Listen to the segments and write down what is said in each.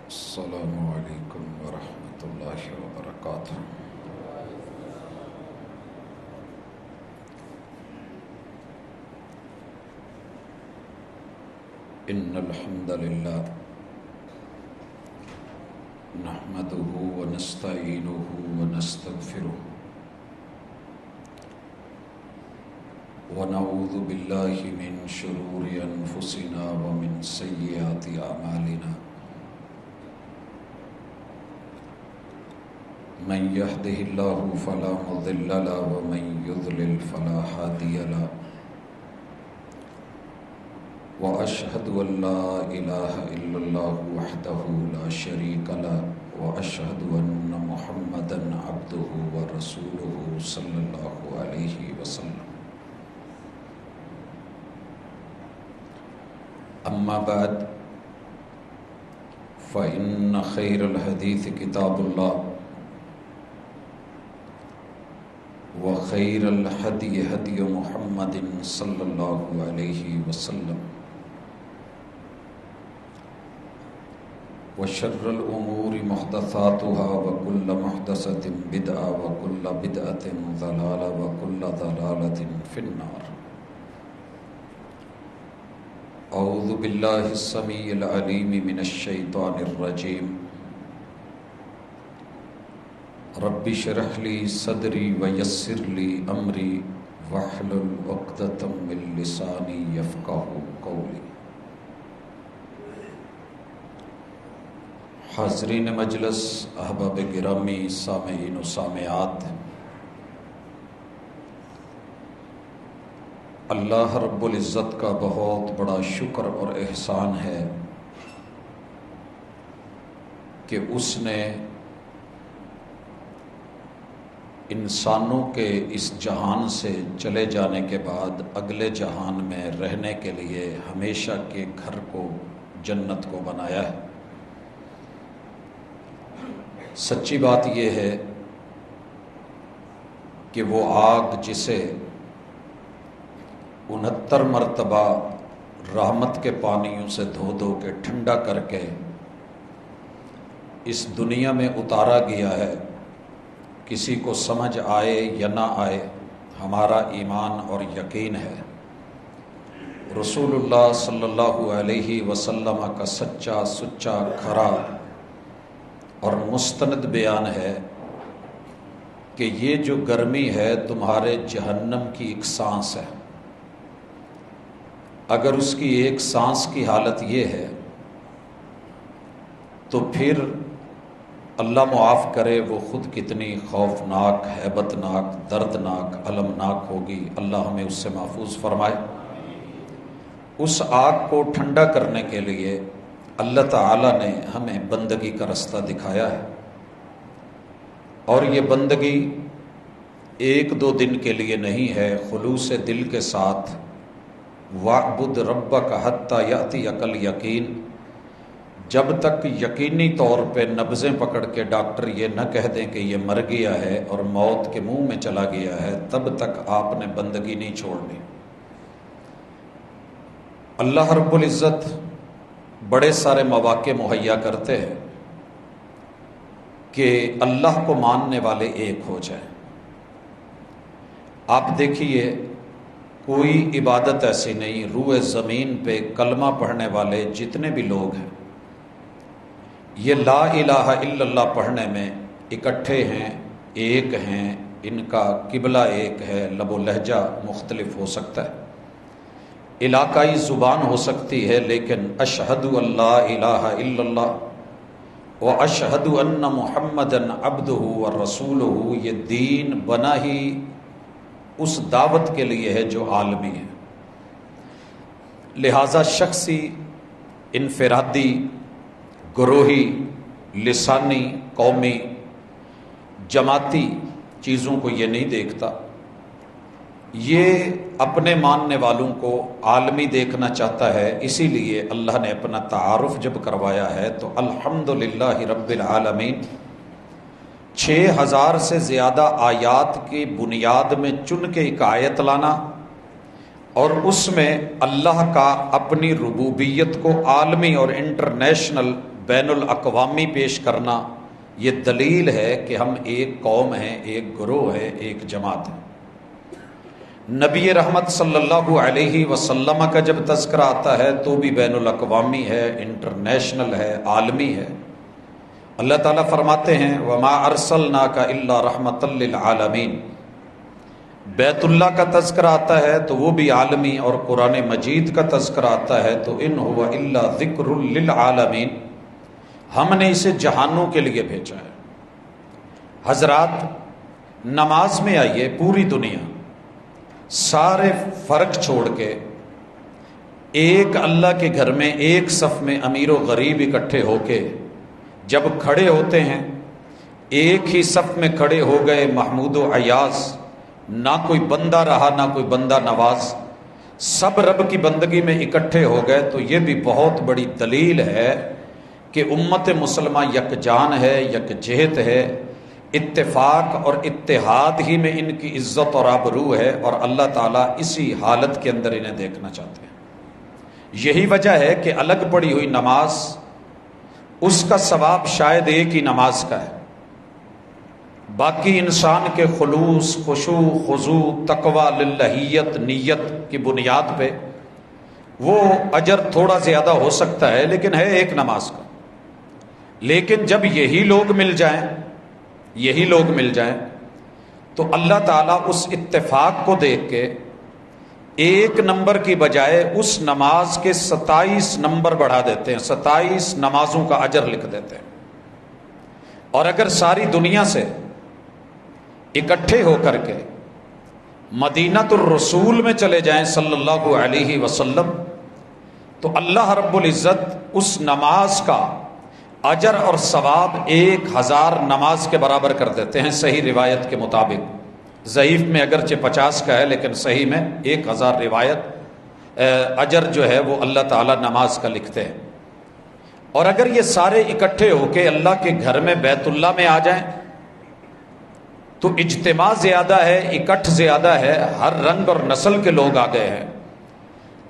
السلام علیکم ورحمۃ اللہ وبرکاتہ۔ ان الحمد للہ نحمده ونستعینه ونستغفره ونعوذ باللہ من شرور انفسنا ومن سیئات اعمالنا من يهده الله فلا مضل له ومن يضلل فلا هادي له وأشهد أن لا إله إلا الله وحده لا شريك له وأشهد أن محمدا عبده ورسوله صلى الله عليه وسلم أما بعد فإن خير الحديث كتاب الله وخير الهدي هدي محمد صلى الله عليه وسلم وشر الأمور محدثاتها وكل محدثة بدعة وكل بدعة ضلالة وكل ضلالة في النار۔ أعوذ بالله السميع العليم من الشيطان الرجيم۔ رب اشرح لي صدري ويسر لي أمري واحلل عقدة من لساني يفقهوا قولي۔ حاضرین مجلس، احباب گرامی، سامعین و سامعات، اللہ رب العزت کا بہت بڑا شکر اور احسان ہے کہ اس نے انسانوں کے اس جہان سے چلے جانے کے بعد اگلے جہان میں رہنے کے لیے ہمیشہ کے گھر کو، جنت کو بنایا ہے۔ سچی بات یہ ہے کہ وہ آگ جسے 69 مرتبہ رحمت کے پانیوں سے دھو دھو کے ٹھنڈا کر کے اس دنیا میں اتارا گیا ہے، کسی کو سمجھ آئے یا نہ آئے، ہمارا ایمان اور یقین ہے رسول اللہ صلی اللہ علیہ وسلم کا سچا سچا کھرا اور مستند بیان ہے کہ یہ جو گرمی ہے تمہارے جہنم کی ایک سانس ہے۔ اگر اس کی ایک سانس کی حالت یہ ہے تو پھر اللہ معاف کرے وہ خود کتنی خوفناک، ہیبتناک، دردناک، المناک ہوگی۔ اللہ ہمیں اس سے محفوظ فرمائے۔ اس آگ کو ٹھنڈا کرنے کے لیے اللہ تعالیٰ نے ہمیں بندگی کا رستہ دکھایا ہے، اور یہ بندگی ایک دو دن کے لیے نہیں ہے، خلوص دل کے ساتھ وَاعْبُدْ رَبَّكَ حَتَّى يَأْتِيَكَ الْيَقِينُ، جب تک یقینی طور پہ نبضیں پکڑ کے ڈاکٹر یہ نہ کہہ دیں کہ یہ مر گیا ہے اور موت کے منہ میں چلا گیا ہے، تب تک آپ نے بندگی نہیں چھوڑنی۔ اللہ رب العزت بڑے سارے مواقع مہیا کرتے ہیں کہ اللہ کو ماننے والے ایک ہو جائیں۔ آپ دیکھیے، کوئی عبادت ایسی نہیں، روئے زمین پہ کلمہ پڑھنے والے جتنے بھی لوگ ہیں یہ لا الہ الا اللہ پڑھنے میں اکٹھے ہیں، ایک ہیں، ان کا قبلہ ایک ہے، لب و لہجہ مختلف ہو سکتا ہے، علاقائی زبان ہو سکتی ہے، لیکن اشہد ان لا الہ الا اللہ و اشہد ان محمدً عبدہ و رسولہ، یہ دین بنا ہی اس دعوت کے لیے ہے جو عالمی ہے۔ لہذا شخصی، انفرادی، گروہی، لسانی، قومی، جماعتی چیزوں کو یہ نہیں دیکھتا، یہ اپنے ماننے والوں کو عالمی دیکھنا چاہتا ہے۔ اسی لیے اللہ نے اپنا تعارف جب کروایا ہے تو الحمدللہ رب العالمین 6000 سے زیادہ آیات کی بنیاد میں چن کے ایک آیت لانا اور اس میں اللہ کا اپنی ربوبیت کو عالمی اور انٹرنیشنل بین الاقوامی پیش کرنا، یہ دلیل ہے کہ ہم ایک قوم ہیں، ایک گروہ ہے، ایک جماعت ہے۔ نبی رحمت صلی اللہ علیہ وسلم کا جب تذکرہ آتا ہے تو بھی بین الاقوامی ہے، انٹرنیشنل ہے، عالمی ہے۔ اللہ تعالیٰ فرماتے ہیں وَمَا أَرْسَلْنَاكَ إِلَّا رَحْمَةً لِّلْعَالَمِينَ۔ بیت اللہ کا تذکرہ آتا ہے تو وہ بھی عالمی، اور قرآن مجید کا تذکرہ آتا ہے تو إِنْ هُوَ إِلَّا ذِكْرٌ لِّلْعَالَمِينَ، ہم نے اسے جہانوں کے لیے بھیجا ہے۔ حضرات، نماز میں آئیے، پوری دنیا سارے فرق چھوڑ کے ایک اللہ کے گھر میں ایک صف میں امیر و غریب اکٹھے ہو کے جب کھڑے ہوتے ہیں، ایک ہی صف میں کھڑے ہو گئے محمود و ایاز، نہ کوئی بندہ رہا نہ کوئی بندہ نواز، سب رب کی بندگی میں اکٹھے ہو گئے، تو یہ بھی بہت بڑی دلیل ہے کہ امت مسلمہ یکجان ہے، یکجہت ہے، اتفاق اور اتحاد ہی میں ان کی عزت اور آبرو ہے، اور اللہ تعالیٰ اسی حالت کے اندر انہیں دیکھنا چاہتے ہیں۔ یہی وجہ ہے کہ الگ پڑی ہوئی نماز، اس کا ثواب شاید ایک ہی نماز کا ہے، باقی انسان کے خلوص، خشوع، خضوع، تقوی، للہیت، نیت کی بنیاد پہ وہ اجر تھوڑا زیادہ ہو سکتا ہے، لیکن ہے ایک نماز کا۔ لیکن جب یہی لوگ مل جائیں تو اللہ تعالیٰ اس اتفاق کو دیکھ کے ایک نمبر کی بجائے اس نماز کے 27 نمبر بڑھا دیتے ہیں، 27 نمازوں کا اجر لکھ دیتے ہیں۔ اور اگر ساری دنیا سے اکٹھے ہو کر کے مدینۃ الرسول میں چلے جائیں صلی اللہ علیہ وسلم، تو اللہ رب العزت اس نماز کا اجر اور ثواب 1000 نماز کے برابر کر دیتے ہیں، صحیح روایت کے مطابق۔ ضعیف میں اگرچہ 50 کا ہے، لیکن صحیح میں 1000 روایت اجر جو ہے وہ اللہ تعالیٰ نماز کا لکھتے ہیں۔ اور اگر یہ سارے اکٹھے ہو کے اللہ کے گھر میں بیت اللہ میں آ جائیں تو اجتماع زیادہ ہے، اکٹھ زیادہ ہے، ہر رنگ اور نسل کے لوگ آ گئے ہیں،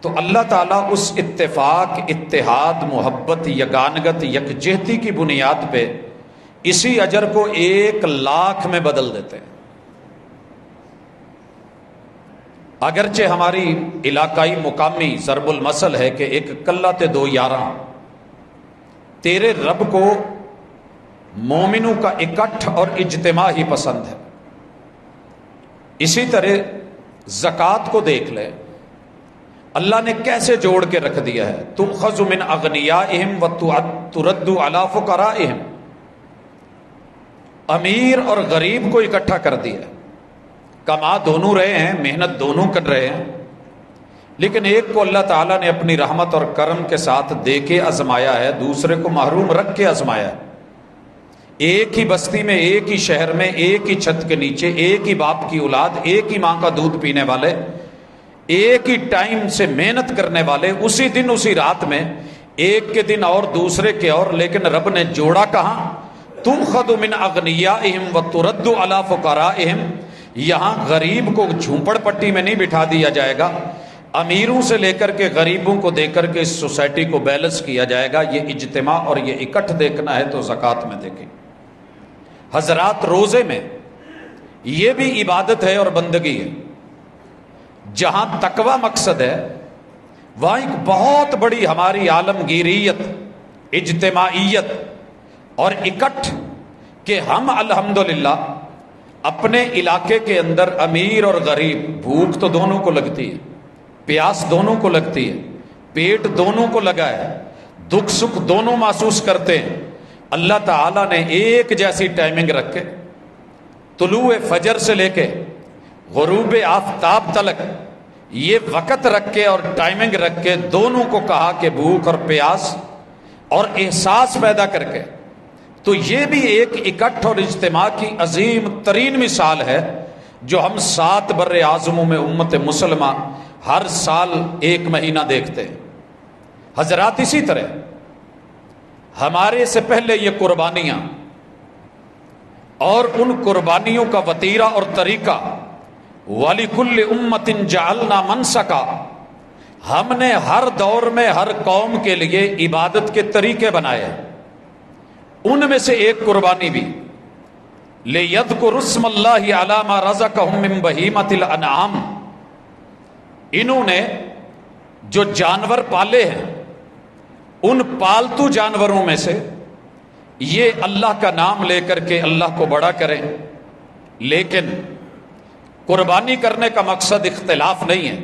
تو اللہ تعالیٰ اس اتفاق، اتحاد، محبت، یگانگت، یکجہتی کی بنیاد پہ اسی اجر کو 1,00,000 میں بدل دیتے ہیں۔ اگرچہ ہماری علاقائی مقامی ضرب المثل ہے کہ ایک کلہ تے دو یاراں، تیرے رب کو مومنوں کا اکٹھ اور اجتماع ہی پسند ہے۔ اسی طرح زکوٰۃ کو دیکھ لے، اللہ نے کیسے جوڑ کے رکھ دیا ہے، تؤخذ من اغنیائہم وترد علی فقرائہم، امیر اور غریب کو اکٹھا کر دیا ہے۔ کما دونوں رہے ہیں، محنت دونوں کر رہے ہیں، لیکن ایک کو اللہ تعالیٰ نے اپنی رحمت اور کرم کے ساتھ دے کے آزمایا ہے، دوسرے کو محروم رکھ کے آزمایا ہے۔ ایک ہی بستی میں، ایک ہی شہر میں، ایک ہی چھت کے نیچے، ایک ہی باپ کی اولاد، ایک ہی ماں کا دودھ پینے والے، ایک ہی ٹائم سے محنت کرنے والے، اسی دن اسی رات میں، ایک کے دن اور دوسرے کے اور، لیکن رب نے جوڑا کہاں؟ تؤخذ من اغنیائہم وترد علی فقرائہم۔ یہاں غریب کو جھونپڑ پٹی میں نہیں بٹھا دیا جائے گا، امیروں سے لے کر کے غریبوں کو دے کر کے اس سوسائٹی کو بیلنس کیا جائے گا۔ یہ اجتماع اور یہ اکٹھ دیکھنا ہے تو زکوٰۃ میں دیکھیں۔ حضرات، روزے میں یہ بھی عبادت ہے اور بندگی ہے۔ جہاں تقوی مقصد ہے، وہاں ایک بہت بڑی ہماری عالمگیریت، اجتماعیت اور اکٹھ کہ ہم الحمدللہ اپنے علاقے کے اندر امیر اور غریب، بھوک تو دونوں کو لگتی ہے، پیاس دونوں کو لگتی ہے، پیٹ دونوں کو لگا ہے، دکھ سکھ دونوں محسوس کرتے ہیں۔ اللہ تعالیٰ نے ایک جیسی ٹائمنگ رکھ کے طلوع فجر سے لے کے غروب آفتاب تلک یہ وقت رکھ کے اور ٹائمنگ رکھ کے دونوں کو کہا کہ بھوک اور پیاس اور احساس پیدا کر کے، تو یہ بھی ایک اکٹھ اور اجتماع کی عظیم ترین مثال ہے جو ہم 7 بر اعظموں میں امت مسلمہ ہر سال 1 مہینہ دیکھتے ہیں۔ حضرات، اسی طرح ہمارے سے پہلے یہ قربانیاں اور ان قربانیوں کا وتیرہ اور طریقہ وَلِكُلِّ أُمَّةٍ جَعَلْنَا مَنْسَكًا، ہم نے ہر دور میں ہر قوم کے لیے عبادت کے طریقے بنائے ہیں، ان میں سے ایک قربانی بھی لِيَذْكُرُوا اسْمَ اللَّهِ عَلَىٰ مَا رَزَقَهُم مِّن بَهِيمَةِ الْأَنْعَامِ، انہوں نے جو جانور پالے ہیں ان پالتو جانوروں میں سے یہ اللہ کا نام لے کر کے اللہ کو بڑا کریں، لیکن قربانی کرنے کا مقصد اختلاف نہیں ہے۔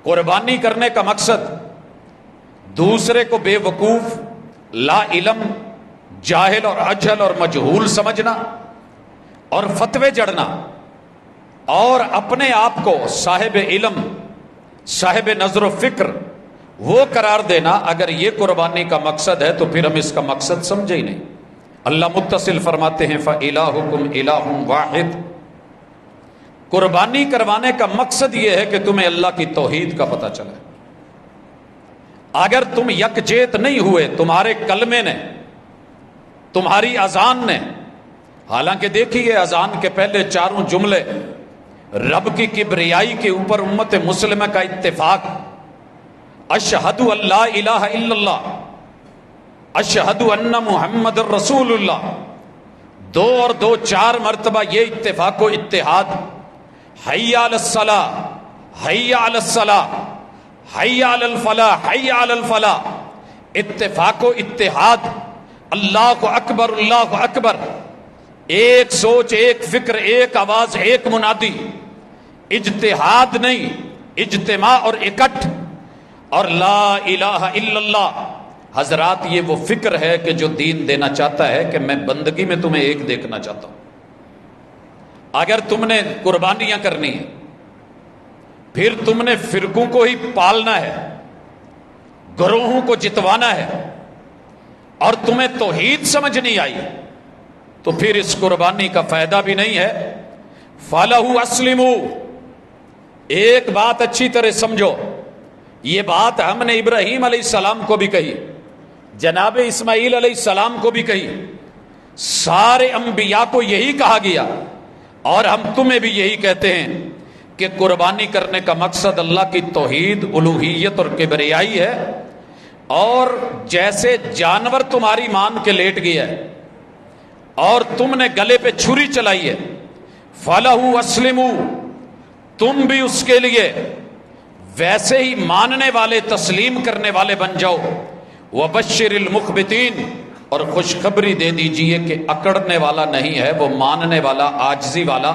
قربانی کرنے کا مقصد دوسرے کو بے وقوف، لا علم، جاہل اور اجہل اور مجہول سمجھنا اور فتوے جڑنا، اور اپنے آپ کو صاحب علم، صاحب نظر و فکر وہ قرار دینا، اگر یہ قربانی کا مقصد ہے تو پھر ہم اس کا مقصد سمجھے ہی نہیں۔ اللہ متصل فرماتے ہیں فَإِلَٰهُكُمْ إِلَٰهٌ وَاحِدٌ، قربانی کروانے کا مقصد یہ ہے کہ تمہیں اللہ کی توحید کا پتہ چلے۔ اگر تم یکجہت نہیں ہوئے، تمہارے کلمے نے، تمہاری اذان نے، حالانکہ دیکھیے اذان کے پہلے چاروں جملے رب کی کبریائی کے اوپر امت مسلمہ کا اتفاق، اشہد ان لا الہ الا اللہ، اشہد ان محمد رسول اللہ، 2 اور 2 4 مرتبہ یہ اتفاق و اتحاد، حی علی الصلاۃ، حی علی الصلاۃ، حی علی الفلاح، حی علی الفلاح، اتفاق و اتحاد، اللہ اکبر، اللہ اکبر، ایک سوچ، ایک فکر، ایک آواز، ایک منادی، اجتہاد نہیں، اجتماع اور اکٹھ، اور لا الہ الا اللہ۔ حضرات یہ وہ فکر ہے کہ جو دین دینا چاہتا ہے کہ میں بندگی میں تمہیں ایک دیکھنا چاہتا ہوں۔ اگر تم نے قربانیاں کرنی ہیں، پھر تم نے فرقوں کو ہی پالنا ہے، گروہوں کو جتوانا ہے، اور تمہیں توحید سمجھ نہیں آئی تو پھر اس قربانی کا فائدہ بھی نہیں ہے۔ فَلَهُ أَسْلِمُوا، ایک بات اچھی طرح سمجھو، یہ بات ہم نے ابراہیم علیہ السلام کو بھی کہی، جناب اسماعیل علیہ السلام کو بھی کہی، سارے انبیاء کو یہی کہا گیا، اور ہم تمہیں بھی یہی کہتے ہیں کہ قربانی کرنے کا مقصد اللہ کی توحید، الوہیت اور کبریائی ہے۔ اور جیسے جانور تمہاری مان کے لیٹ گیا ہے اور تم نے گلے پہ چھری چلائی ہے، فَلَهُ أَسْلِمُوا، تم بھی اس کے لیے ویسے ہی ماننے والے، تسلیم کرنے والے بن جاؤ۔ وَبَشِّرِ الْمُخْبِتِينَ، اور خوشخبری دے دیجئے کہ اکڑنے والا نہیں ہے، وہ ماننے والا، عاجزی والا،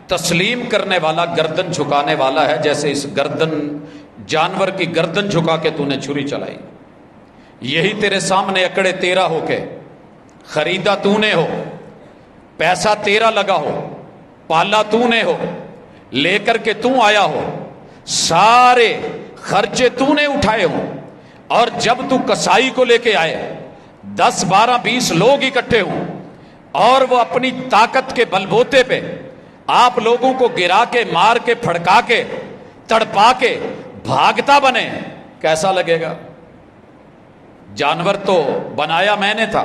تسلیم کرنے والا، گردن جھکانے والا ہے، جیسے اس گردن جانور کی گردن جھکا کے تو نے چھری چلائی۔ یہی تیرے سامنے اکڑے تیرا ہو کے، خریدا تو نے ہو، پیسہ تیرا لگا ہو، پالا تو نے ہو، لے کر کے تو آیا ہو، سارے خرچے تو نے اٹھائے ہوں، اور جب تو کسائی کو لے کے آئے 10 12 20 لوگ اکٹھے ہوں، اور وہ اپنی طاقت کے بلبوتے پہ آپ لوگوں کو گرا کے، مار کے، پھڑکا کے، تڑپا کے بھاگتا بنے، کیسا لگے گا؟ جانور تو بنایا میں نے تھا،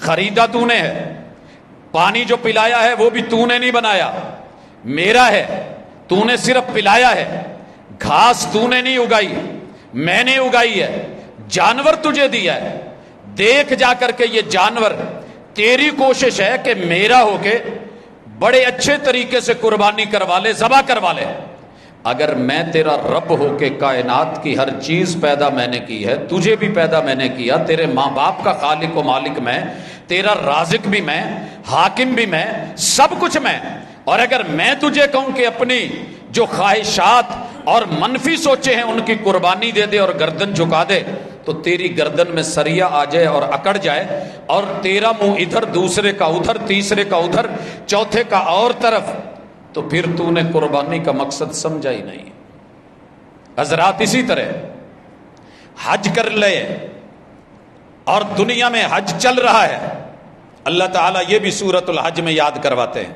خریدا تو نے ہے، پانی جو پلایا ہے وہ بھی تو نے نہیں بنایا، میرا ہے، تو نے صرف پلایا ہے، گھاس تو نے نہیں اگائی، میں نے اگائی ہے، جانور تجھے دیا ہے، دیکھ جا کر کے یہ جانور، تیری کوشش ہے کہ میرا ہو کے بڑے اچھے طریقے سے قربانی کروا لے، ذبح کروا لے۔ اگر میں تیرا رب ہو کے کائنات کی ہر چیز پیدا میں نے کی ہے، تجھے بھی پیدا میں نے کیا، تیرے ماں باپ کا خالق و مالک میں، تیرا رازق بھی میں، حاکم بھی میں، سب کچھ میں، اور اگر میں تجھے کہوں کہ اپنی جو خواہشات اور منفی سوچے ہیں ان کی قربانی دے دے اور گردن جھکا دے، تو تیری گردن میں سریا آ جائے اور اکڑ جائے، اور تیرا منہ ادھر، دوسرے کا ادھر، تیسرے کا ادھر، چوتھے کا اور طرف، تو پھر تو نے قربانی کا مقصد سمجھا ہی نہیں۔ حضرات اسی طرح حج کر لے، اور دنیا میں حج چل رہا ہے، اللہ تعالیٰ یہ بھی سورۃ الحج میں یاد کرواتے ہیں۔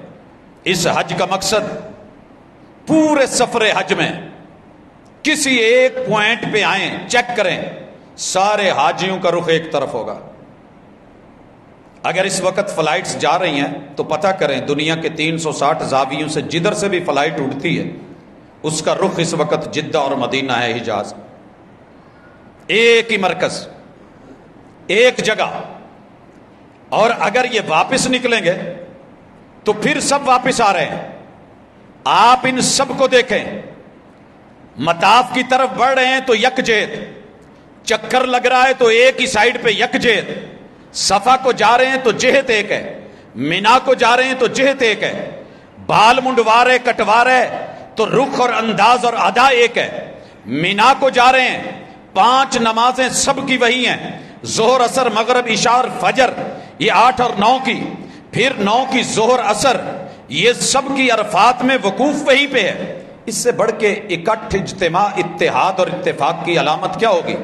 اس حج کا مقصد پورے سفر حج میں کسی ایک پوائنٹ پہ آئیں، چیک کریں، سارے حاجیوں کا رخ ایک طرف ہوگا، اگر اس وقت فلائٹس جا رہی ہیں تو پتہ کریں دنیا کے 360 زاویوں سے جدھر سے بھی فلائٹ اڑتی ہے اس کا رخ اس وقت جدہ اور مدینہ ہے، حجاز، ایک ہی مرکز، ایک جگہ۔ اور اگر یہ واپس نکلیں گے تو پھر سب واپس آ رہے ہیں۔ آپ ان سب کو دیکھیں، مطاف کی طرف بڑھ رہے ہیں تو یکجہت، چکر لگ رہا ہے تو ایک ہی سائیڈ پہ یکجہت، صفا کو جا رہے ہیں تو جہت ایک ہے، مینا کو جا رہے ہیں تو جہت ایک ہے، بال منڈوا رہے کٹوا رہے تو رخ اور انداز اور ادا ایک ہے۔ مینا کو جا رہے ہیں، 5 نمازیں سب کی وہی ہیں، ظہر عصر مغرب عشاء اور فجر، یہ 8 اور 9 کی، پھر 9 کی ظہر عصر، یہ سب کی عرفات میں وقوف وہیں پہ ہے۔ اس سے بڑھ کے اکٹھ، اجتماع، اتحاد اور اتفاق کی علامت کیا ہوگی؟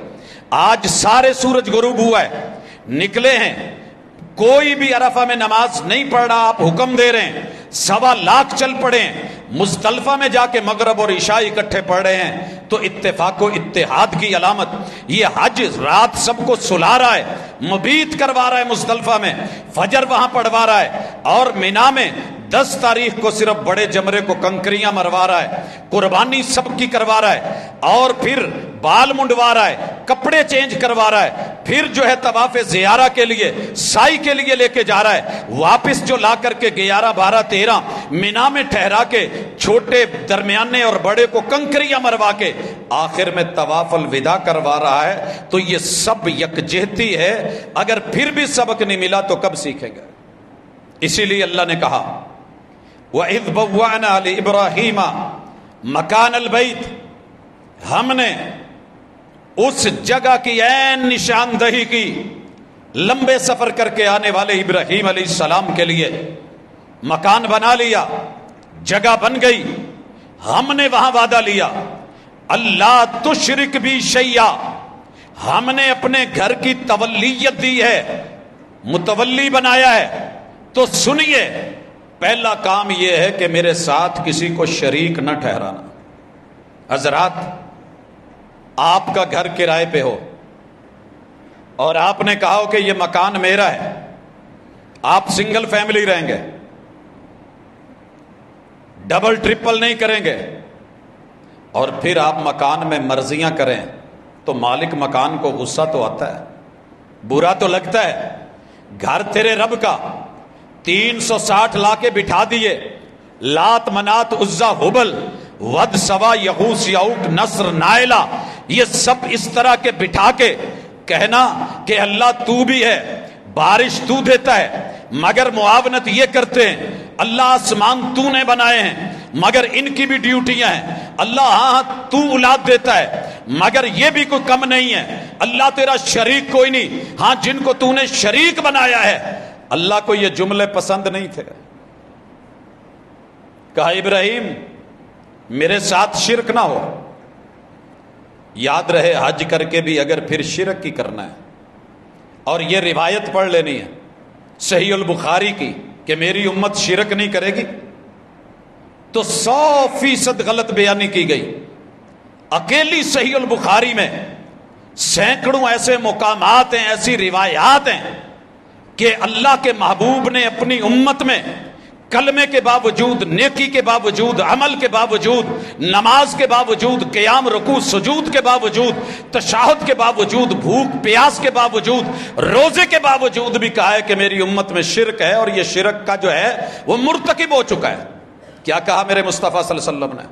آج سارے سورج غروب ہوا ہے، نکلے ہیں، کوئی بھی عرفہ میں نماز نہیں پڑھ رہا، آپ حکم دے رہے ہیں، 1.25 لاکھ چل پڑے ہیں، مزدلفہ میں جا کے مغرب اور عشاء اکٹھے پڑھ رہے ہیں، تو اتفاق و اتحاد کی علامت۔ یہ حج رات سب کو سلا رہا ہے، مبیت کروا رہا ہے، مزدلفہ میں فجر وہاں پڑھوا رہا ہے، اور مینا میں 10 تاریخ کو صرف بڑے جمرے کو کنکریاں مروا رہا ہے، قربانی سب کی کروا رہا ہے، اور پھر بال منڈوا رہا ہے، کپڑے چینج کروا رہا ہے، پھر جو ہے طواف زیارہ کے لیے سائی کے لیے لے کے جا رہا ہے، واپس جو لا کر کے 11 12 13 مینا میں ٹھہرا کے چھوٹے درمیانے اور بڑے کو کنکریاں مروا کے آخر میں طواف الوداع کروا رہا ہے۔ تو یہ سب یکجہتی ہے۔ اگر پھر بھی سبق نہیں ملا تو کب سیکھیں گے؟ اسی لیے اللہ نے کہا وَإِذْ بَوَّعْنَا لِإِبْرَاهِيمَ مَكَانَ الْبَيْتِ، ہم نے اس جگہ کی عین نشاندہی کی لمبے سفر کر کے آنے والے ابراہیم علیہ السلام کے لیے، مکان بنا لیا، جگہ بن گئی، ہم نے وہاں وعدہ لیا اللہ تشرک بھی شیئا، ہم نے اپنے گھر کی تولیت دی ہے، متولی بنایا ہے۔ تو سنیے، پہلا کام یہ ہے کہ میرے ساتھ کسی کو شریک نہ ٹھہرانا۔ حضرات، آپ کا گھر کرائے پہ ہو اور آپ نے کہا ہو کہ یہ مکان میرا ہے، آپ سنگل فیملی رہیں گے، ڈبل ٹرپل نہیں کریں گے، اور پھر آپ مکان میں مرضیاں کریں تو مالک مکان کو غصہ تو آتا ہے، برا تو لگتا ہے۔ گھر تیرے رب کا، 360 لا کے بٹھا دیے، لات منات عزا ہبل ود سوا یغوث یعوق نصر نائلہ، یہ سب اس طرح کے بٹھا کے کہنا کہ اللہ تو بھی ہے، بارش تو دیتا ہے مگر معاونت یہ کرتے ہیں، اللہ آسمان تو نے بنائے ہیں مگر ان کی بھی ڈیوٹیاں ہیں، اللہ ہاں تو اولاد دیتا ہے مگر یہ بھی کوئی کم نہیں ہے، اللہ تیرا شریک کوئی نہیں، ہاں جن کو تو نے شریک بنایا ہے۔ اللہ کو یہ جملے پسند نہیں تھے۔ کہا ابراہیم میرے ساتھ شرک نہ ہو۔ یاد رہے حج کر کے بھی اگر پھر شرک کی کرنا ہے، اور یہ روایت پڑھ لینی ہے صحیح البخاری کی کہ میری امت شرک نہیں کرے گی، تو 100% غلط بیانی کی گئی۔ اکیلی صحیح البخاری میں سینکڑوں ایسے مقامات ہیں، ایسی روایات ہیں کہ اللہ کے محبوب نے اپنی امت میں کلمے کے باوجود، نیکی کے باوجود، عمل کے باوجود، نماز کے باوجود، قیام رکوع سجود کے باوجود، تشہد کے باوجود، بھوک پیاس کے باوجود، روزے کے باوجود بھی کہا ہے کہ میری امت میں شرک ہے، اور یہ شرک کا جو ہے وہ مرتکب ہو چکا ہے۔ کیا کہا میرے مصطفیٰ صلی اللہ علیہ وسلم نے؟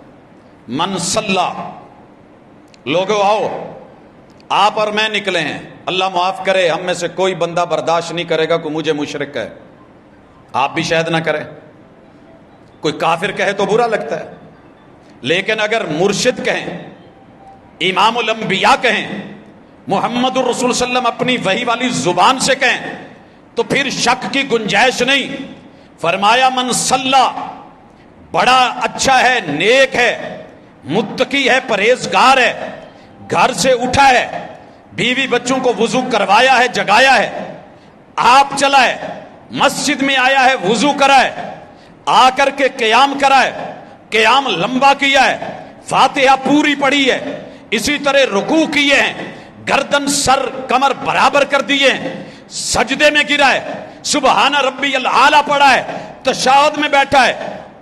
من صلی، لوگوں آؤ، آپ اور میں نکلے ہیں، اللہ معاف کرے ہم میں سے کوئی بندہ برداشت نہیں کرے گا کہ مجھے مشرک ہے، آپ بھی شاید نہ کریں، کوئی کافر کہے تو برا لگتا ہے، لیکن اگر مرشد کہیں، امام الانبیاء کہیں، محمد الرسول صلی اللہ علیہ وسلم اپنی وحی والی زبان سے کہیں تو پھر شک کی گنجائش نہیں۔ فرمایا من صلی، بڑا اچھا ہے، نیک ہے، متقی ہے، پرہیزگار ہے، گھر سے اٹھا ہے، بیوی بچوں کو وضو کروایا ہے، جگایا ہے، آپ چلا ہے، مسجد میں آیا ہے، وضو کرا ہے، آ کر کے قیام کرا ہے، قیام لمبا کیا ہے، فاتحہ پوری پڑھی ہے، اسی طرح رکوع کیے ہیں، گردن سر کمر برابر کر دیے ہیں، سجدے میں گرا ہے، سبحان ربی الاعلیٰ پڑھا ہے، تشہد میں بیٹھا ہے،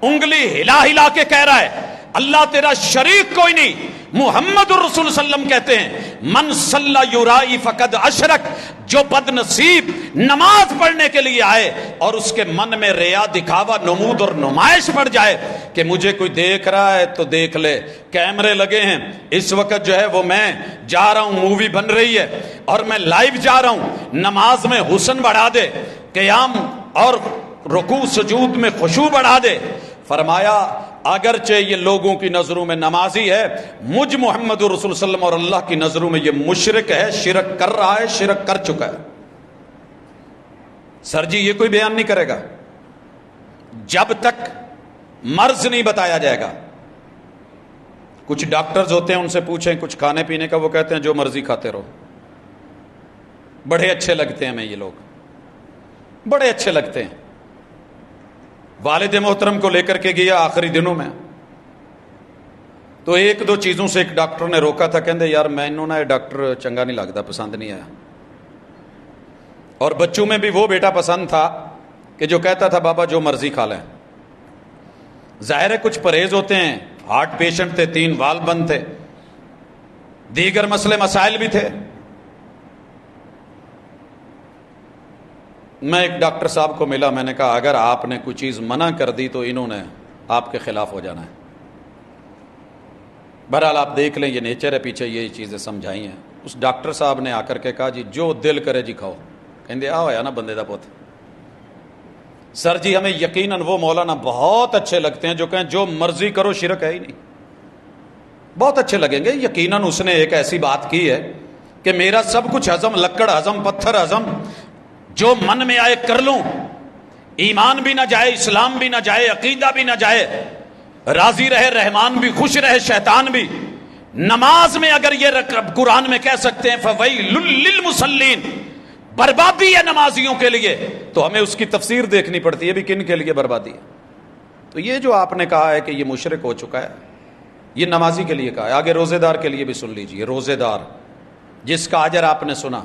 انگلی ہلا ہلا کے کہہ رہا ہے اللہ تیرا شریک کوئی نہیں، محمد الرسول صلی اللہ علیہ وسلم کہتے ہیں من صلی یرائی فقد اشرک، جو بد نصیب نماز پڑھنے کے لیے آئے اور اس کے من میں ریا، دکھاوا، نمود اور نمائش پڑ جائے کہ مجھے کوئی دیکھ رہا ہے تو دیکھ لے، کیمرے لگے ہیں، اس وقت جو ہے وہ میں جا رہا ہوں، مووی بن رہی ہے اور میں لائیو جا رہا ہوں، نماز میں حسن بڑھا دے، قیام اور رکوع سجود میں خشوع بڑھا دے۔ فرمایا اگرچہ یہ لوگوں کی نظروں میں نمازی ہے، مجھ محمد رسول صلی اللہ علیہ وسلم اور اللہ کی نظروں میں یہ مشرک ہے، شرک کر رہا ہے، شرک کر چکا ہے۔ سر جی یہ کوئی بیان نہیں کرے گا جب تک مرض نہیں بتایا جائے گا۔ کچھ ڈاکٹرز ہوتے ہیں، ان سے پوچھیں کچھ کھانے پینے کا، وہ کہتے ہیں جو مرضی کھاتے رہو۔ بڑے اچھے لگتے ہیں ہمیں یہ لوگ، بڑے اچھے لگتے ہیں۔ والد محترم کو لے کر کے گیا آخری دنوں میں، تو ایک دو چیزوں سے ایک ڈاکٹر نے روکا تھا، کہندے یار مینوں نہ ڈاکٹر چنگا نہیں لگتا، پسند نہیں آیا۔ اور بچوں میں بھی وہ بیٹا پسند تھا کہ جو کہتا تھا بابا جو مرضی کھا لیں۔ ظاہر ہے کچھ پرہیز ہوتے ہیں، ہارٹ پیشنٹ تھے، 3 وال بند تھے، دیگر مسئلے مسائل بھی تھے۔ میں ایک ڈاکٹر صاحب کو ملا، میں نے کہا اگر آپ نے کوئی چیز منع کر دی تو انہوں نے آپ کے خلاف ہو جانا ہے۔ بہرحال آپ دیکھ لیں، یہ نیچر ہے، پیچھے یہ چیزیں سمجھائی ہیں۔ اس ڈاکٹر صاحب نے آ کر کے کہا جی جو دل کرے جی کھاؤ، کہندے آ ہویا نا بندے دا پوت۔ سر جی ہمیں یقیناً وہ مولانا بہت اچھے لگتے ہیں جو کہیں جو مرضی کرو، شرک ہے ہی نہیں، بہت اچھے لگیں گے۔ یقیناً اس نے ایک ایسی بات کی ہے کہ میرا سب کچھ ہضم، لکڑ ہضم، پتھر ہضم، جو من میں آئے کر لوں، ایمان بھی نہ جائے، اسلام بھی نہ جائے، عقیدہ بھی نہ جائے، راضی رہے رحمان بھی، خوش رہے شیطان بھی۔ نماز میں اگر یہ قرآن میں کہہ سکتے ہیں فَوَيْلٌ لِّلْمُصَلِّينَ، بربادی ہے نمازیوں کے لیے، تو ہمیں اس کی تفسیر دیکھنی پڑتی ہے بھی کن کے لیے بربادی ہے۔ تو یہ جو آپ نے کہا ہے کہ یہ مشرک ہو چکا ہے، یہ نمازی کے لیے کہا ہے۔ آگے روزے دار کے لیے بھی سن لیجئے۔ روزے دار جس کا اجر آپ نے سنا،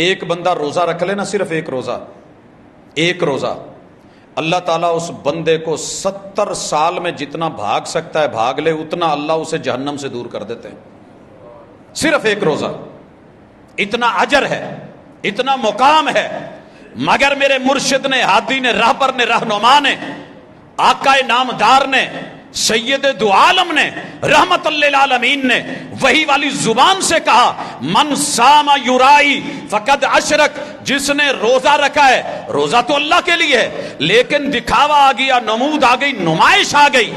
ایک بندہ روزہ رکھ لے نا، صرف ایک روزہ، اللہ تعالیٰ اس بندے کو 70 سال میں جتنا بھاگ سکتا ہے بھاگ لے، اتنا اللہ اسے جہنم سے دور کر دیتے ہیں۔ صرف ایک روزہ، اتنا اجر ہے، اتنا مقام ہے۔ مگر میرے مرشد نے، ہادی نے، راہبر نے، رہنما نے، آقا نامدار نے، سید دو عالم نے، رحمت للعالمین نے وہی والی زبان سے کہا من صام یرائی فقد اشرک، جس نے روزہ رکھا ہے، روزہ تو اللہ کے لیے ہے لیکن دکھاوا آ گیا، نمود آ گئی، نمائش آ گئی،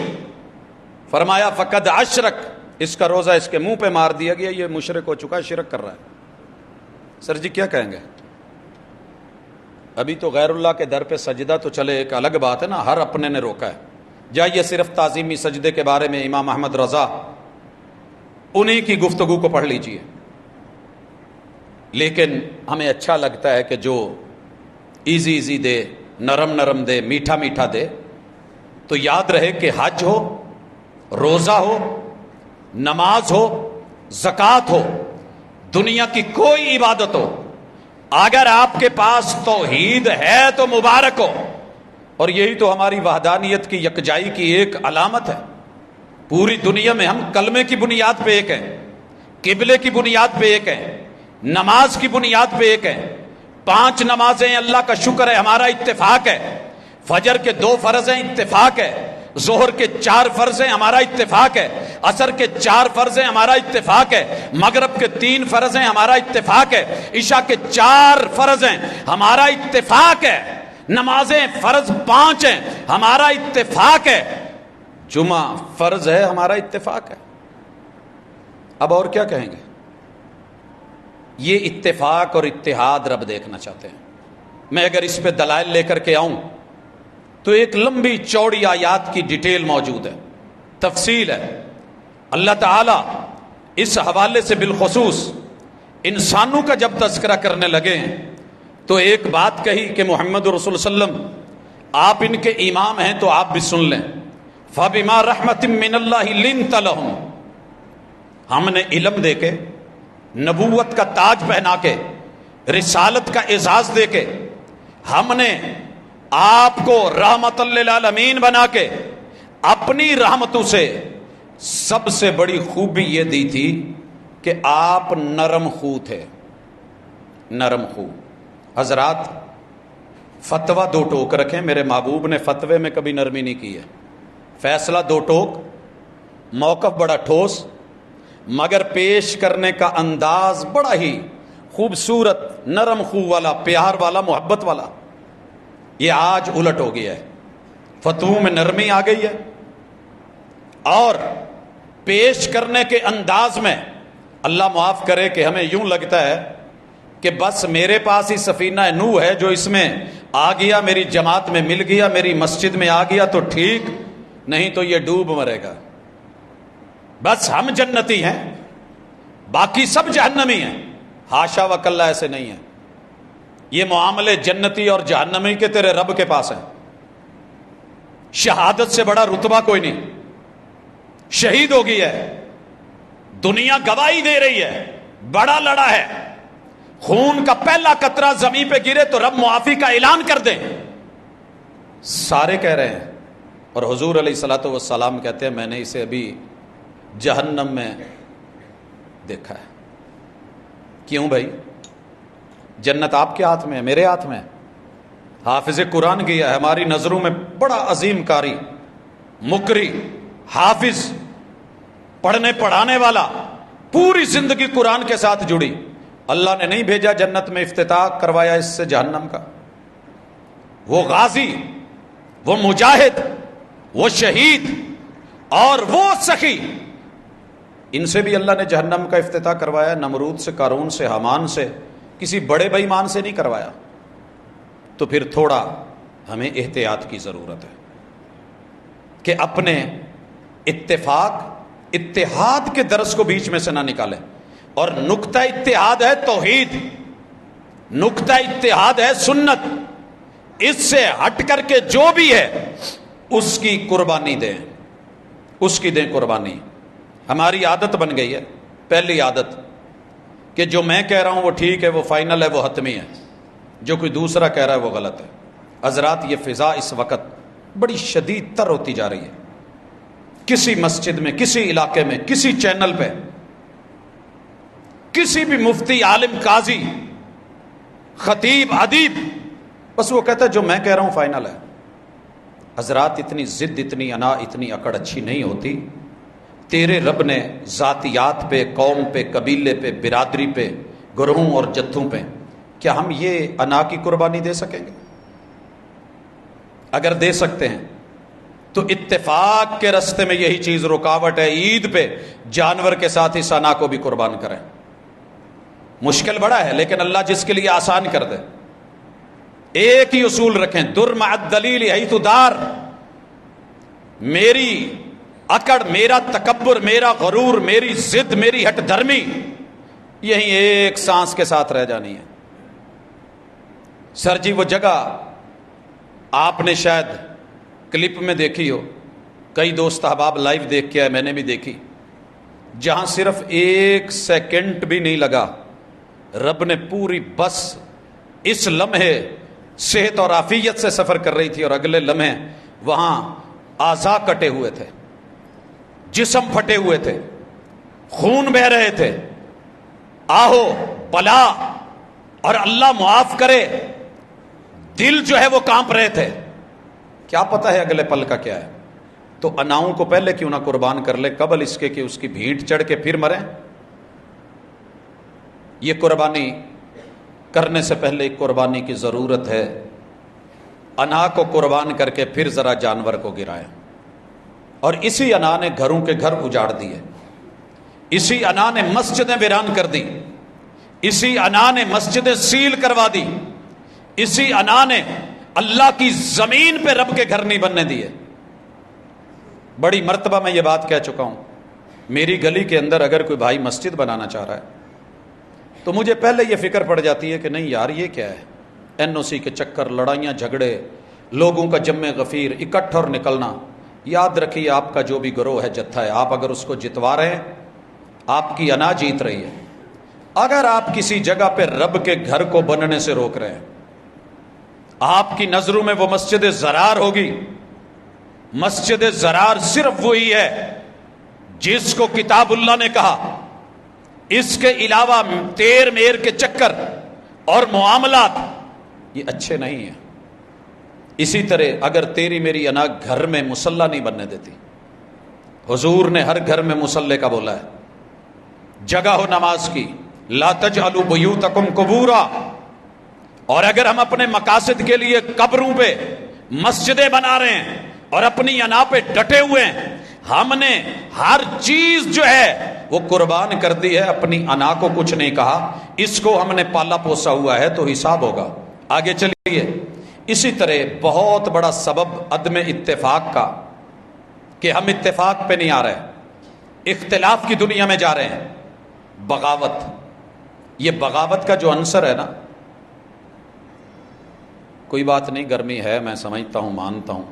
فرمایا فقد اشرک، اس کا روزہ اس کے منہ پہ مار دیا گیا، یہ مشرک ہو چکا ہے، شرک کر رہا ہے۔ سر جی کیا کہیں گے؟ ابھی تو غیر اللہ کے در پہ سجدہ تو چلے ایک الگ بات ہے نا، ہر اپنے نے روکا ہے۔ جائیے صرف تعظیمی سجدے کے بارے میں امام احمد رضا انہی کی گفتگو کو پڑھ لیجئے۔ لیکن ہمیں اچھا لگتا ہے کہ جو ایزی دے، نرم دے، میٹھا میٹھا دے، تو یاد رہے کہ حج ہو، روزہ ہو، نماز ہو، زکوٰۃ ہو، دنیا کی کوئی عبادت ہو، اگر آپ کے پاس توحید ہے تو مبارک ہو۔ اور یہی تو ہماری وحدانیت کی، یکجائی کی ایک علامت ہے۔ پوری دنیا میں ہم کلمے کی بنیاد پہ ایک ہیں، قبلے کی بنیاد پہ ایک ہیں، نماز کی بنیاد پہ ایک ہیں، 5 نمازیں اللہ کا شکر ہے ہمارا اتفاق ہے، فجر کے 2 فرض ہیں اتفاق ہے، ظہر کے 4 فرض ہیں ہمارا اتفاق ہے، عصر کے 4 فرض ہیں ہمارا اتفاق ہے، مغرب کے 3 فرض ہیں ہمارا اتفاق ہے، عشاء کے 4 فرض ہیں ہمارا اتفاق ہے، نمازیں فرض 5 ہیں ہمارا اتفاق ہے، جمعہ فرض ہے ہمارا اتفاق ہے۔ اب اور کیا کہیں گے؟ یہ اتفاق اور اتحاد رب دیکھنا چاہتے ہیں۔ میں اگر اس پہ دلائل لے کر کے آؤں تو ایک لمبی چوڑی آیات کی ڈیٹیل موجود ہے، تفصیل ہے۔ اللہ تعالیٰ اس حوالے سے بالخصوص انسانوں کا جب تذکرہ کرنے لگے ہیں تو ایک بات کہی کہ محمد رسول صلی اللہ علیہ وسلم آپ ان کے امام ہیں تو آپ بھی سن لیں۔ فَبِمَا رَحْمَةٍ مِّنَ اللَّهِ لِنْتَ لَهُمْ، ہم نے علم دے کے، نبوت کا تاج پہنا کے، رسالت کا اعزاز دے کے، ہم نے آپ کو رحمت للعالمین بنا کے اپنی رحمتوں سے سب سے بڑی خوبی یہ دی تھی کہ آپ نرم خو تھے. نرم خو. حضرات فتویٰ دو ٹوک رکھیں، میرے محبوب نے فتوے میں کبھی نرمی نہیں کی ہے. فیصلہ دو ٹوک، موقف بڑا ٹھوس، مگر پیش کرنے کا انداز بڑا ہی خوبصورت، نرم خو والا، پیار والا، محبت والا. یہ آج الٹ ہو گیا ہے. فتووں میں نرمی آ گئی ہے اور پیش کرنے کے انداز میں اللہ معاف کرے کہ ہمیں یوں لگتا ہے کہ بس میرے پاس ہی سفینہ نوح ہے، جو اس میں آ گیا، میری جماعت میں مل گیا، میری مسجد میں آ گیا تو ٹھیک، نہیں تو یہ ڈوب مرے گا. بس ہم جنتی ہیں، باقی سب جہنمی ہیں. حاشا وکلا، ایسے نہیں ہے. یہ معاملے جنتی اور جہنمی کے تیرے رب کے پاس ہیں. شہادت سے بڑا رتبہ کوئی نہیں. شہید ہو گئی ہے، دنیا گواہی دے رہی ہے، بڑا لڑا ہے، خون کا پہلا قطرہ زمین پہ گرے تو رب معافی کا اعلان کر دے. سارے کہہ رہے ہیں، اور حضور علیہ الصلوۃ والسلام کہتے ہیں میں نے اسے ابھی جہنم میں دیکھا ہے. کیوں بھائی؟ جنت آپ کے ہاتھ میں ہے، میرے ہاتھ میں ہے. حافظ قرآن کیا ہے، ہماری نظروں میں بڑا عظیم قاری، مقری، حافظ، پڑھنے پڑھانے والا، پوری زندگی قرآن کے ساتھ جڑی. اللہ نے نہیں بھیجا جنت میں افتتاح کروایا اس سے جہنم کا. وہ غازی، وہ مجاہد، وہ شہید اور وہ سخی، ان سے بھی اللہ نے جہنم کا افتتاح کروایا. نمرود سے، قارون سے، حامان سے، کسی بڑے بے ایمان سے نہیں کروایا. تو پھر تھوڑا ہمیں احتیاط کی ضرورت ہے کہ اپنے اتحاد کے درس کو بیچ میں سے نہ نکالیں. اور نقطہ اتحاد ہے توحید، نقطہ اتحاد ہے سنت. اس سے ہٹ کر کے جو بھی ہے اس کی قربانی دیں، اس کی دیں قربانی. ہماری عادت بن گئی ہے، پہلی عادت، کہ جو میں کہہ رہا ہوں وہ ٹھیک ہے، وہ فائنل ہے، وہ حتمی ہے، جو کوئی دوسرا کہہ رہا ہے وہ غلط ہے. حضرات یہ فضا اس وقت بڑی شدید تر ہوتی جا رہی ہے. کسی مسجد میں، کسی علاقے میں، کسی چینل پہ، کسی بھی مفتی، عالم، قاضی، خطیب، ادیب، بس وہ کہتا ہے جو میں کہہ رہا ہوں فائنل ہے. حضرات اتنی ضد، اتنی انا، اتنی اکڑ اچھی نہیں ہوتی. تیرے رب نے ذاتیات پہ، قوم پہ، قبیلے پہ، برادری پہ، گروہوں اور جتھوں پہ، کیا ہم یہ انا کی قربانی دے سکیں گے؟ اگر دے سکتے ہیں تو اتفاق کے رستے میں یہی چیز رکاوٹ ہے. عید پہ جانور کے ساتھ اس انا کو بھی قربان کریں. مشکل بڑا ہے، لیکن اللہ جس کے لیے آسان کر دے. ایک ہی اصول رکھیں، در مع الدلیل حیث دار. میری اکڑ، میرا تکبر، میرا غرور، میری ضد، میری ہٹ دھرمی یہی ایک سانس کے ساتھ رہ جانی ہے. سر جی وہ جگہ آپ نے شاید کلپ میں دیکھی ہو، کئی دوست احباب لائیو دیکھ کے آئے، میں نے بھی دیکھی، جہاں صرف 1 سیکنڈ بھی نہیں لگا، رب نے پوری بس اس لمحے صحت اور عافیت سے سفر کر رہی تھی، اور اگلے لمحے وہاں اعضاء کٹے ہوئے تھے، جسم پھٹے ہوئے تھے، خون بہہ رہے تھے، آہو بلا، اور اللہ معاف کرے دل جو ہے وہ کانپ رہے تھے. کیا پتہ ہے اگلے پل کا کیا ہے؟ تو اناؤں کو پہلے کیوں نہ قربان کر لے، قبل اس کے کہ اس کی بھیٹ چڑھ کے پھر مریں. یہ قربانی کرنے سے پہلے ایک قربانی کی ضرورت ہے. انا کو قربان کر کے پھر ذرا جانور کو گرائیں. اور اسی انا نے گھروں کے گھر اجاڑ دیے، اسی انا نے مسجدیں ویران کر دی، اسی انا نے مسجدیں سیل کروا دی، اسی انا نے اللہ کی زمین پہ رب کے گھر نہیں بننے دیے. بڑی مرتبہ میں یہ بات کہہ چکا ہوں، میری گلی کے اندر اگر کوئی بھائی مسجد بنانا چاہ رہا ہے تو مجھے پہلے یہ فکر پڑ جاتی ہے کہ نہیں یار یہ کیا ہے، NOC کے چکر، لڑائیاں جھگڑے، لوگوں کا جمع غفیر، اکٹھا اور نکلنا. یاد رکھیے آپ کا جو بھی گروہ ہے، جتھا ہے، آپ اگر اس کو جتوا رہے ہیں آپ کی انا جیت رہی ہے. اگر آپ کسی جگہ پہ رب کے گھر کو بننے سے روک رہے ہیں، آپ کی نظروں میں وہ مسجد زرار ہوگی. مسجد زرار صرف وہی ہے جس کو کتاب اللہ نے کہا. اس کے علاوہ تیر میر کے چکر اور معاملات یہ اچھے نہیں ہیں. اسی طرح اگر تیری میری انا گھر میں مصلی نہیں بننے دیتی، حضور نے ہر گھر میں مصلی کا بولا ہے، جگہ ہو نماز کی، لا تجعلوا بیوتکم قبورا. اور اگر ہم اپنے مقاصد کے لیے قبروں پہ مسجدیں بنا رہے ہیں اور اپنی انا پہ ڈٹے ہوئے ہیں، ہم نے ہر چیز جو ہے وہ قربان کر دی ہے، اپنی انا کو کچھ نہیں کہا. اس کو ہم نے پالا پوسا ہوا ہے تو حساب ہوگا. آگے چلیے. اسی طرح بہت بڑا سبب عدم اتفاق کا کہ ہم اتفاق پہ نہیں آ رہے، اختلاف کی دنیا میں جا رہے ہیں، بغاوت. یہ بغاوت کا جو عنصر ہے نا، کوئی بات نہیں، گرمی ہے، میں سمجھتا ہوں، مانتا ہوں،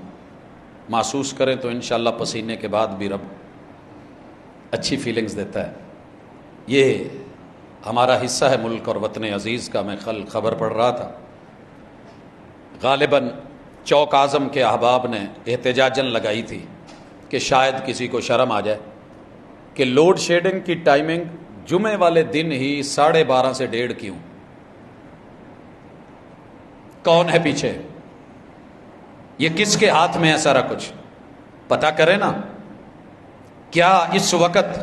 محسوس کریں تو انشاءاللہ پسینے کے بعد بھی رب اچھی فیلنگز دیتا ہے. یہ ہمارا حصہ ہے ملک اور وطن عزیز کا. میں کل خبر پڑھ رہا تھا، غالباً چوک اعظم کے احباب نے احتجاجاً لگائی تھی کہ شاید کسی کو شرم آ جائے کہ لوڈ شیڈنگ کی ٹائمنگ جمعے والے دن ہی 12:30 سے 1:30 کیوں؟ کون ہے پیچھے؟ یہ کس کے ہاتھ میں ہے سارا کچھ؟ پتہ کریں نا. کیا اس وقت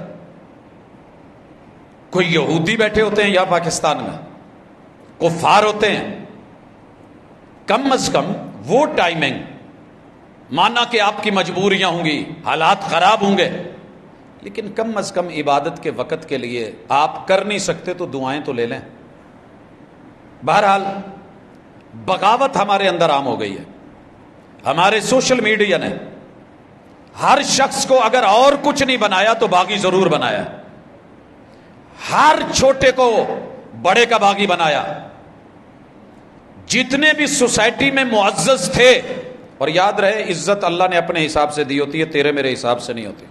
کوئی یہودی بیٹھے ہوتے ہیں یا پاکستان میں کفار ہوتے ہیں؟ کم از کم وہ ٹائمنگ، مانا کہ آپ کی مجبوریاں ہوں گی، حالات خراب ہوں گے، لیکن کم از کم عبادت کے وقت کے لیے آپ کر نہیں سکتے تو دعائیں تو لے لیں. بہرحال بغاوت ہمارے اندر عام ہو گئی ہے. ہمارے سوشل میڈیا نے ہر شخص کو اگر اور کچھ نہیں بنایا تو باغی ضرور بنایا. ہر چھوٹے کو بڑے کا باغی بنایا. جتنے بھی سوسائٹی میں معزز تھے، اور یاد رہے عزت اللہ نے اپنے حساب سے دی ہوتی ہے، تیرے میرے حساب سے نہیں ہوتی.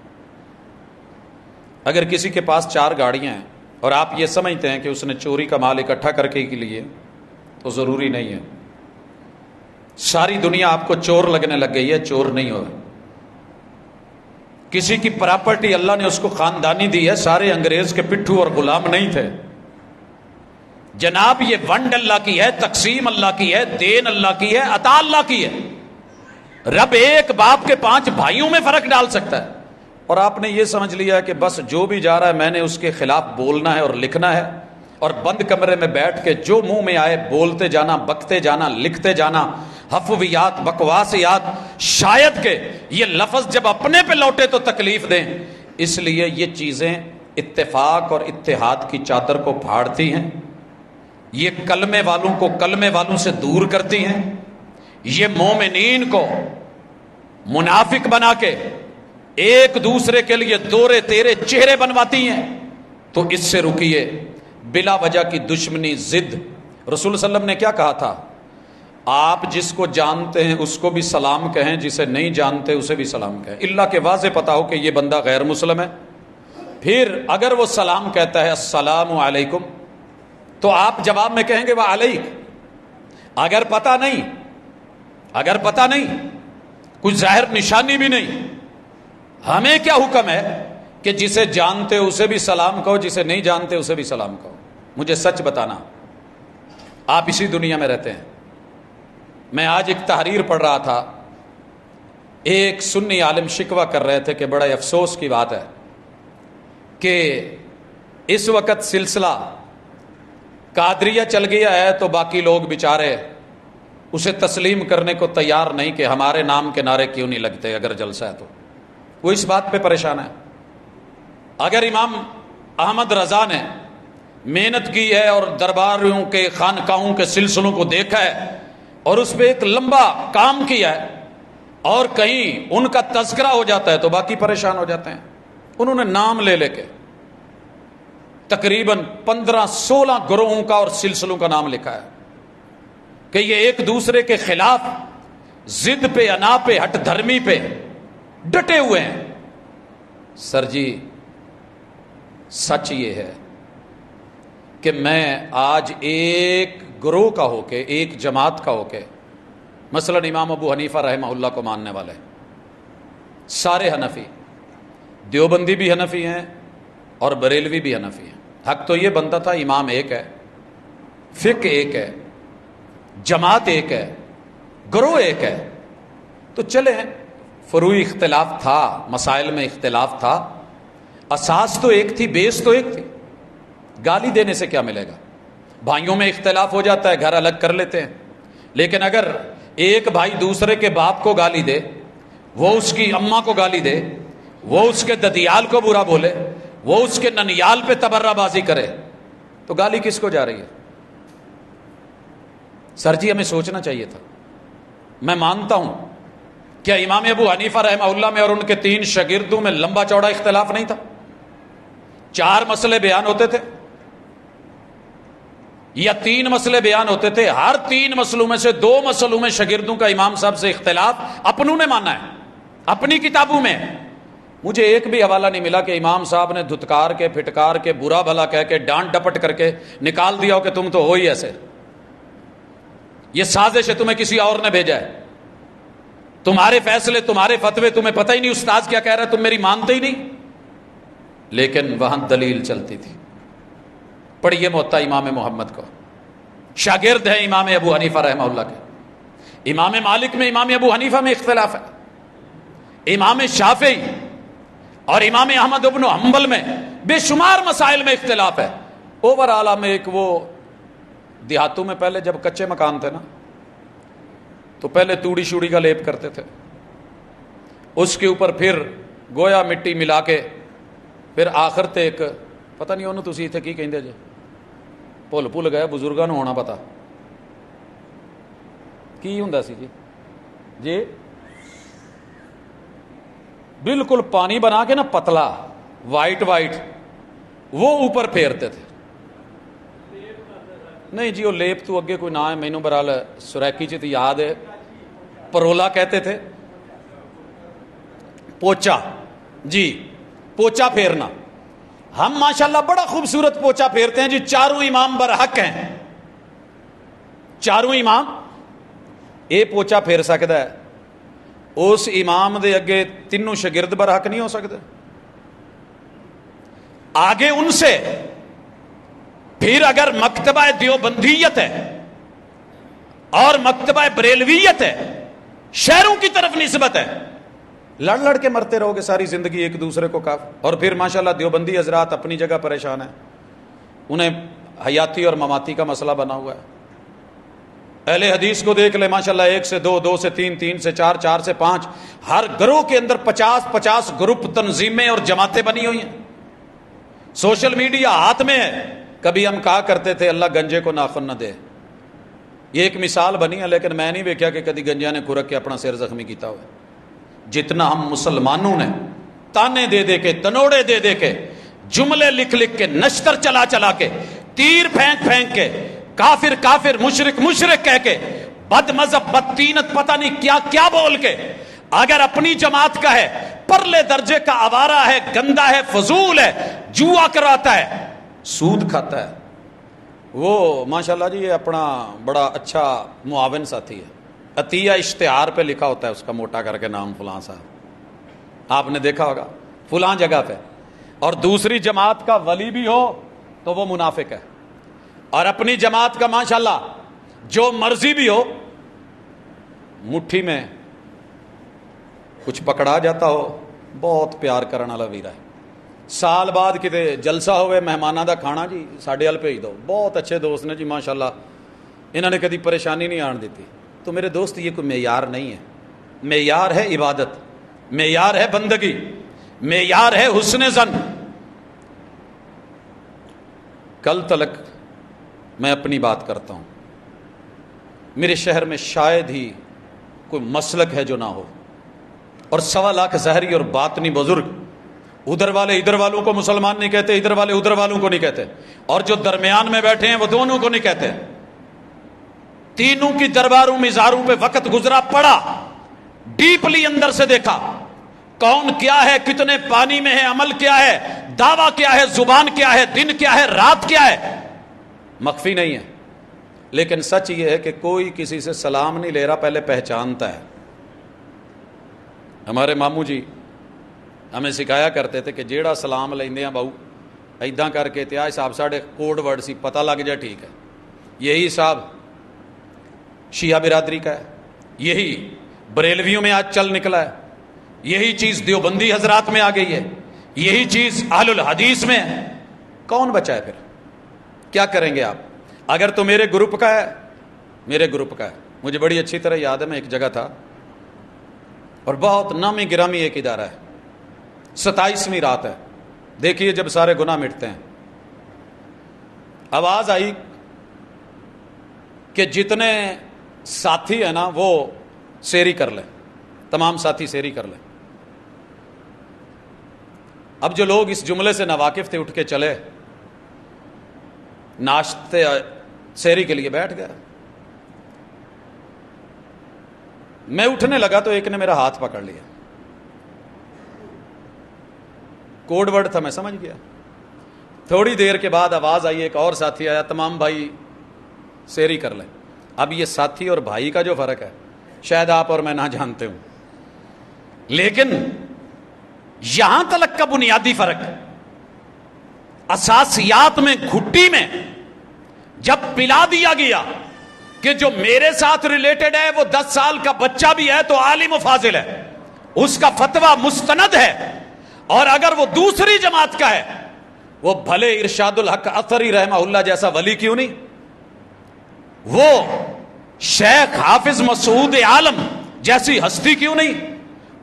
اگر کسی کے پاس 4 گاڑیاں ہیں اور آپ یہ سمجھتے ہیں کہ اس نے چوری کا مال اکٹھا کر کے لیے، تو ضروری نہیں ہے. ساری دنیا آپ کو چور لگنے لگ گئی ہے، چور نہیں ہو. کسی کی پراپرٹی اللہ نے اس کو خاندانی دی ہے، سارے انگریز کے پٹھو اور غلام نہیں تھے جناب. یہ ونڈ اللہ کی ہے، تقسیم اللہ کی ہے، دین اللہ کی ہے، عطا اللہ کی ہے. رب ایک باپ کے 5 بھائیوں میں فرق ڈال سکتا ہے، اور آپ نے یہ سمجھ لیا کہ بس جو بھی جا رہا ہے میں نے اس کے خلاف بولنا ہے اور لکھنا ہے، اور بند کمرے میں بیٹھ کے جو منہ میں آئے بولتے جانا، بکتے جانا، لکھتے جانا، حفویات، بکواسیات. شاید کہ یہ لفظ جب اپنے پہ لوٹے تو تکلیف دیں، اس لیے یہ چیزیں اتفاق اور اتحاد کی چادر کو پھاڑتی ہیں. یہ کلمے والوں کو کلمے والوں سے دور کرتی ہیں. یہ مومنین کو منافق بنا کے ایک دوسرے کے لیے دورے تیرے چہرے بنواتی ہیں. تو اس سے رکیے. بلا وجہ کی دشمنی، ضد. رسول صلی اللہ علیہ وسلم نے کیا کہا تھا؟ آپ جس کو جانتے ہیں اس کو بھی سلام کہیں، جسے نہیں جانتے اسے بھی سلام کہیں، اللہ کے واضح پتا ہو کہ یہ بندہ غیر مسلم ہے. پھر اگر وہ سلام کہتا ہے السلام علیکم، تو آپ جواب میں کہیں گے وعلیک. اگر پتہ نہیں، کچھ ظاہر نشانی بھی نہیں، ہمیں کیا حکم ہے کہ جسے جانتے اسے بھی سلام کہو، جسے نہیں جانتے اسے بھی سلام کہو. مجھے سچ بتانا، آپ اسی دنیا میں رہتے ہیں. میں آج ایک تحریر پڑھ رہا تھا، ایک سنی عالم شکوہ کر رہے تھے کہ بڑا افسوس کی بات ہے کہ اس وقت سلسلہ قادریہ چل گیا ہے تو باقی لوگ بیچارے اسے تسلیم کرنے کو تیار نہیں کہ ہمارے نام کے نعرے کیوں نہیں لگتے اگر جلسہ ہے تو. وہ اس بات پہ پریشان ہے. اگر امام احمد رضا نے محنت کی ہے اور درباریوں کے خانقاہوں کے سلسلوں کو دیکھا ہے اور اس پہ ایک لمبا کام کیا ہے، اور کہیں ان کا تذکرہ ہو جاتا ہے تو باقی پریشان ہو جاتے ہیں. انہوں نے نام لے کے تقریباً 15-16 گروہوں کا اور سلسلوں کا نام لکھا ہے کہ یہ ایک دوسرے کے خلاف ضد پہ، انا پہ، ہٹ دھرمی پہ ڈٹے ہوئے ہیں. سر جی سچ یہ ہے کہ میں آج ایک گروہ کا ہو کے، ایک جماعت کا ہو کے مثلا امام ابو حنیفہ رحمہ اللہ کو ماننے والے سارے حنفی، دیوبندی بھی حنفی ہیں اور بریلوی بھی حنفی ہیں۔ حق تو یہ بنتا تھا امام ایک ہے، فقہ ایک ہے، جماعت ایک ہے، گروہ ایک ہے، تو چلے فروعی اختلاف تھا، مسائل میں اختلاف تھا، اساس تو ایک تھی، بیس تو ایک تھی۔ گالی دینے سے کیا ملے گا؟ بھائیوں میں اختلاف ہو جاتا ہے، گھر الگ کر لیتے ہیں، لیکن اگر ایک بھائی دوسرے کے باپ کو گالی دے، وہ اس کی اماں کو گالی دے، وہ اس کے ددیال کو برا بولے، وہ اس کے ننیال پہ تبرہ بازی کرے، تو گالی کس کو جا رہی ہے؟ سر جی ہمیں سوچنا چاہیے تھا۔ میں مانتا ہوں کیا امام ابو حنیفہ رحمہ اللہ میں اور ان کے 3 شاگردوں میں لمبا چوڑا اختلاف نہیں تھا؟ 4 مسئلے بیان ہوتے تھے یا 3 مسئلے بیان ہوتے تھے؟ ہر 3 مسئلوں میں سے 2 مسئلوں میں شاگردوں کا امام صاحب سے اختلاف اپنوں نے مانا ہے، اپنی کتابوں میں۔ مجھے ایک بھی حوالہ نہیں ملا کہ امام صاحب نے دھتکار کے، پھٹکار کے، برا بھلا کہہ کے، ڈانٹ ڈپٹ کر کے نکال دیا ہو کہ تم تو ہو ہی ایسے، یہ سازش ہے، تمہیں کسی اور نے بھیجا ہے، تمہارے فیصلے، تمہارے فتوے، تمہیں پتہ ہی نہیں استاذ کیا کہہ رہا ہے، تم میری مانتے ہی نہیں۔ لیکن وہاں دلیل چلتی تھی۔ پڑھیے موطا امام محمد کو، شاگرد ہیں امام ابو حنیفہ رحمہ اللہ کے۔ امام مالک میں، امام ابو حنیفہ میں اختلاف ہے، امام شافعی اور امام احمد ابن حنبل میں بے شمار مسائل میں اختلاف ہے۔ اوورآل میں ایک وہ دیہاتوں میں پہلے جب کچے مکان تھے نا، تو پہلے توڑی شوڑی کا لیپ کرتے تھے، اس کے اوپر پھر گویا مٹی ملا کے، پھر آخر تے ایک پتہ نہیں انہوں تسی اتنے کی کہندے جے، بھول گئے، بزرگاں نوں ہونا پتا کی ہوندا سی جی بالکل پانی بنا کے نا پتلا وائٹ وہ اوپر پھیرتے تھے۔ نہیں جی وہ لیپ تو اگے کوئی نہ ہے، مینوں برال سریکی چ یاد ہے، پرولا کہتے تھے، پوچا، جی پوچا پھیرنا۔ ہم ماشاءاللہ بڑا خوبصورت پوچا پھیرتے ہیں جی، چاروں امام برحق ہیں، چاروں امام اے پوچا پھیر سکتا ہے، اس امام دے اگے 3 شاگرد برحق نہیں ہو سکتے؟ آگے ان سے پھر اگر مکتبہ دیوبندیت ہے اور مکتبہ بریلویت ہے، شہروں کی طرف نسبت ہے، لڑ کے مرتے رہو گے ساری زندگی ایک دوسرے کو کاف۔ اور پھر ماشاءاللہ دیوبندی حضرات اپنی جگہ پریشان ہیں، انہیں حیاتی اور مماتی کا مسئلہ بنا ہوا ہے۔ اہل حدیث کو دیکھ لے ماشاءاللہ، 1 سے 2، 2 سے 3، 3 سے 4، 4 سے 5، ہر گروہ کے اندر 50 گروپ، تنظیمیں اور جماعتیں بنی ہوئی ہیں، سوشل میڈیا ہاتھ میں ہے۔ کبھی ہم کہا کرتے تھے اللہ گنجے کو ناخن نہ دے، یہ ایک مثال بنی ہے، لیکن میں نہیں دیکھا کہ کدی گنجیا نے کھرک کے اپنا سر زخمی کیتا ہوا۔ جتنا ہم مسلمانوں نے تانے دے کے، تنوڑے دے کے، جملے لکھ کے، نشتر چلا کے، تیر پھینک کے، کافر مشرک کہہ کے، بد مذہب بدتینت پتہ نہیں کیا بول کے، اگر اپنی جماعت کا ہے، پرلے درجے کا آوارہ ہے، گندا ہے، فضول ہے، جوا کراتا ہے، سود کھاتا ہے، وہ ماشاءاللہ جی یہ اپنا بڑا اچھا معاون ساتھی ہے، عطیہ اشتہار پہ لکھا ہوتا ہے اس کا موٹا کر کے نام فلاں صاحب، آپ نے دیکھا ہوگا فلاں جگہ پہ، اور دوسری جماعت کا ولی بھی ہو تو وہ منافق ہے، اور اپنی جماعت کا ماشاءاللہ جو مرضی بھی ہو، مٹھی میں کچھ پکڑا جاتا ہو، بہت پیار کرنے والا ویرا ہے، سال بعد کتے جلسہ ہوئے مہمانہ دا کھانا جی ساڈے ال بھیج دو، بہت اچھے دوست نے جی ماشاءاللہ، انہوں نے کدی پریشانی نہیں آن دیتی۔ تو میرے دوست یہ کوئی معیار نہیں ہے، معیار ہے عبادت، معیار ہے بندگی، معیار ہے حسن ظن۔ کل تلک میں اپنی بات کرتا ہوں، میرے شہر میں شاید ہی کوئی مسلک ہے جو نہ ہو، اور 1.25 لاکھ ظاہری اور باطنی بزرگ، ادھر والے ادھر والوں کو مسلمان نہیں کہتے، ادھر والے ادھر والوں کو نہیں کہتے، اور جو درمیان میں بیٹھے ہیں وہ دونوں کو نہیں کہتے، تینوں کی درباروں مزاروں پہ وقت گزرا، پڑا، ڈیپلی اندر سے دیکھا، کون کیا ہے، کتنے پانی میں ہے، عمل کیا ہے، دعویٰ کیا ہے، زبان کیا ہے، دن کیا ہے، رات کیا ہے، مخفی نہیں ہے۔ لیکن سچ یہ ہے کہ کوئی کسی سے سلام نہیں لے رہا، پہلے پہچانتا ہے۔ ہمارے ماموں جی ہمیں سکھایا کرتے تھے کہ جیڑا سلام لیندے ہیں باؤ ایداں کر کے تے صاحب ساڑے کوڈ ورڈ سی پتہ لگ جائے ٹھیک ہے۔ یہی صاحب شیعہ برادری کا ہے، یہی بریلویوں میں آج چل نکلا ہے، یہی چیز دیوبندی حضرات میں آ گئی ہے، یہی چیز اہل الحدیث میں ہے۔ کون بچا ہے پھر؟ کیا کریں گے آپ؟ اگر تو میرے گروپ کا ہے، میرے گروپ کا ہے، مجھے بڑی اچھی طرح یاد ہے، میں ایک جگہ تھا اور بہت نامی گرامی ایک ادارہ ہے، 27ویں رات ہے، دیکھیے جب سارے گناہ مٹتے ہیں، آواز آئی کہ جتنے ساتھی ہیں نا وہ سیری کر لیں، تمام ساتھی سیری کر لیں۔ اب جو لوگ اس جملے سے ناواقف تھے اٹھ کے چلے، ناشتے سیری کے لیے بیٹھ گیا۔ میں اٹھنے لگا تو ایک نے میرا ہاتھ پکڑ لیا، کوڈ ورڈ تھا، میں سمجھ گیا۔ تھوڑی دیر کے بعد آواز آئی، ایک اور ساتھی آیا، تمام بھائی سیری کر لیں۔ اب یہ ساتھی اور بھائی کا جو فرق ہے شاید آپ اور میں نہ جانتے ہوں، لیکن یہاں تلک کا بنیادی فرق اساسیات میں گھٹی میں جب پلا دیا گیا کہ جو میرے ساتھ ریلیٹڈ ہے وہ 10 سال کا بچہ بھی ہے تو عالم و فاضل ہے، اس کا فتویٰ مستند ہے، اور اگر وہ دوسری جماعت کا ہے وہ بھلے ارشاد الحق اثری رحمہ اللہ جیسا ولی کیوں نہیں، وہ شیخ حافظ مسعود عالم جیسی ہستی کیوں نہیں،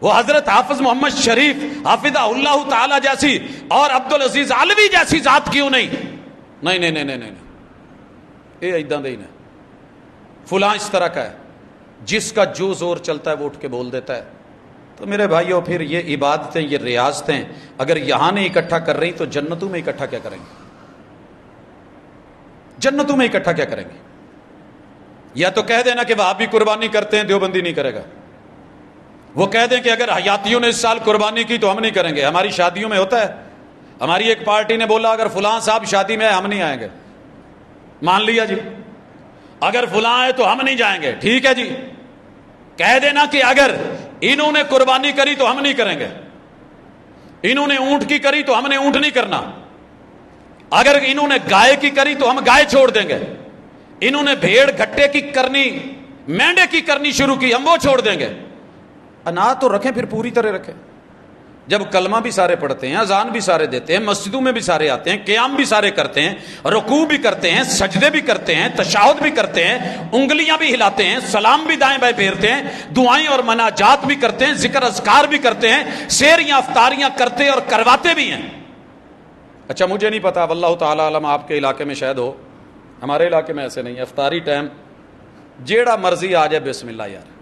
وہ حضرت حافظ محمد شریف حافظہ اللہ تعالی جیسی اور عبدالعزیز علوی جیسی ذات کیوں نہیں؟ نہیں نہیں نہیں نہیں نہیں، یہ ایداں دے ہی نہیں، فلاں اس طرح کا ہے، جس کا جو زور چلتا ہے وہ اٹھ کے بول دیتا ہے۔ تو میرے بھائیوں پھر یہ عبادتیں، یہ ریاضتیں اگر یہاں نہیں اکٹھا کر رہی تو جنتوں میں اکٹھا کیا کریں گے؟ جنتوں میں اکٹھا کیا کریں گے؟ یا تو کہہ دینا کہ وہ آپ بھی قربانی کرتے ہیں، دیوبندی نہیں کرے گا، وہ کہہ دیں کہ اگر حیاتیوں نے اس سال قربانی کی تو ہم نہیں کریں گے۔ ہماری شادیوں میں ہوتا ہے، ہماری ایک پارٹی نے بولا اگر فلاں صاحب شادی میں ہے ہم نہیں آئیں گے، مان لیا جی، اگر فلاں ہے تو ہم نہیں جائیں گے، ٹھیک ہے جی۔ کہہ دینا کہ اگر انہوں نے قربانی کری تو ہم نہیں کریں گے، انہوں نے اونٹ کی کری تو ہم نے اونٹ نہیں کرنا، اگر انہوں نے گائے کی کری تو ہم گائے چھوڑ دیں گے، انہوں نے بھیڑ گھٹے کی کرنی، مینڈے کی کرنی شروع کی ہم وہ چھوڑ دیں گے۔ انا تو رکھیں، پھر پوری طرح رکھیں۔ جب کلمہ بھی سارے پڑھتے ہیں، اذان بھی سارے دیتے ہیں، مسجدوں میں بھی سارے آتے ہیں، قیام بھی سارے کرتے ہیں، رکوع بھی کرتے ہیں، سجدے بھی کرتے ہیں، تشہد بھی کرتے ہیں، انگلیاں بھی ہلاتے ہیں، سلام بھی دائیں بائیں پھیرتے ہیں، دعائیں اور مناجات بھی کرتے ہیں، ذکر اذکار بھی کرتے ہیں، سیریاں افطاریاں کرتے اور کرواتے بھی ہیں۔ اچھا مجھے نہیں پتا، واللہ تعالی علم آپ کے علاقے میں شاید ہو، ہمارے علاقے میں ایسے نہیں ہے۔ افطاری ٹائم جیڑا مرضی آ جائے، بسم اللہ یار،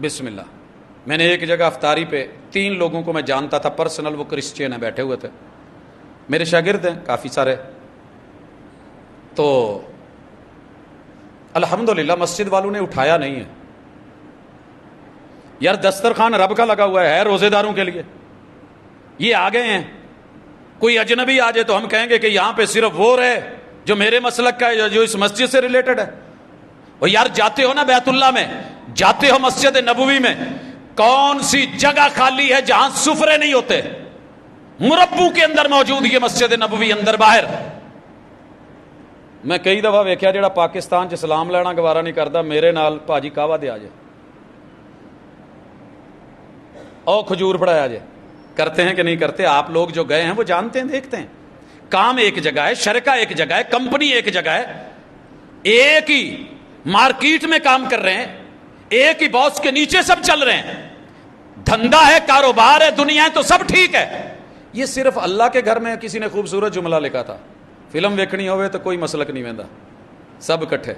بسم اللہ۔ میں نے ایک جگہ افطاری پہ 3 لوگوں کو میں جانتا تھا پرسنل، وہ کرسچین ہیں، بیٹھے ہوئے تھے، میرے شاگرد ہیں کافی سارے، تو الحمدللہ مسجد والوں نے اٹھایا نہیں ہے، یار دسترخوان رب کا لگا ہوا ہے روزے داروں کے لیے، یہ آ گئے ہیں، کوئی اجنبی آ جائے تو ہم کہیں گے کہ یہاں پہ صرف وہ رہے جو میرے مسلک کا ہے، جو اس مسجد سے ریلیٹڈ ہے۔ اور یار جاتے ہو نا بیت اللہ میں، جاتے ہو مسجد نبوی میں، کون سی جگہ خالی ہے جہاں سفرے نہیں ہوتے؟ مربو کے اندر موجود یہ مسجد نبوی، اندر باہر۔ میں کئی دفعہ ویکھیا جڑا پاکستان چ سلام لینا گوارا نہیں کرتا، میرے نال پاجی کہوا دے آ جائے، او کھجور پڑایا جائے، کرتے ہیں کہ نہیں کرتے؟ آپ لوگ جو گئے ہیں وہ جانتے ہیں، دیکھتے ہیں، کام ایک جگہ ہے، شرکہ ایک جگہ ہے، کمپنی ایک جگہ ہے، ایک ہی مارکیٹ میں کام کر رہے ہیں، ایک ہی باس کے نیچے سب چل رہے ہیں، دھندا ہے، کاروبار ہے، دنیا ہے، تو سب ٹھیک ہے۔ یہ صرف اللہ کے گھر میں کسی نے خوبصورت جملہ لکھا تھا، فلم ویکھنی ہوئے تو کوئی مسلک نہیں ویندا، سب اکٹھے۔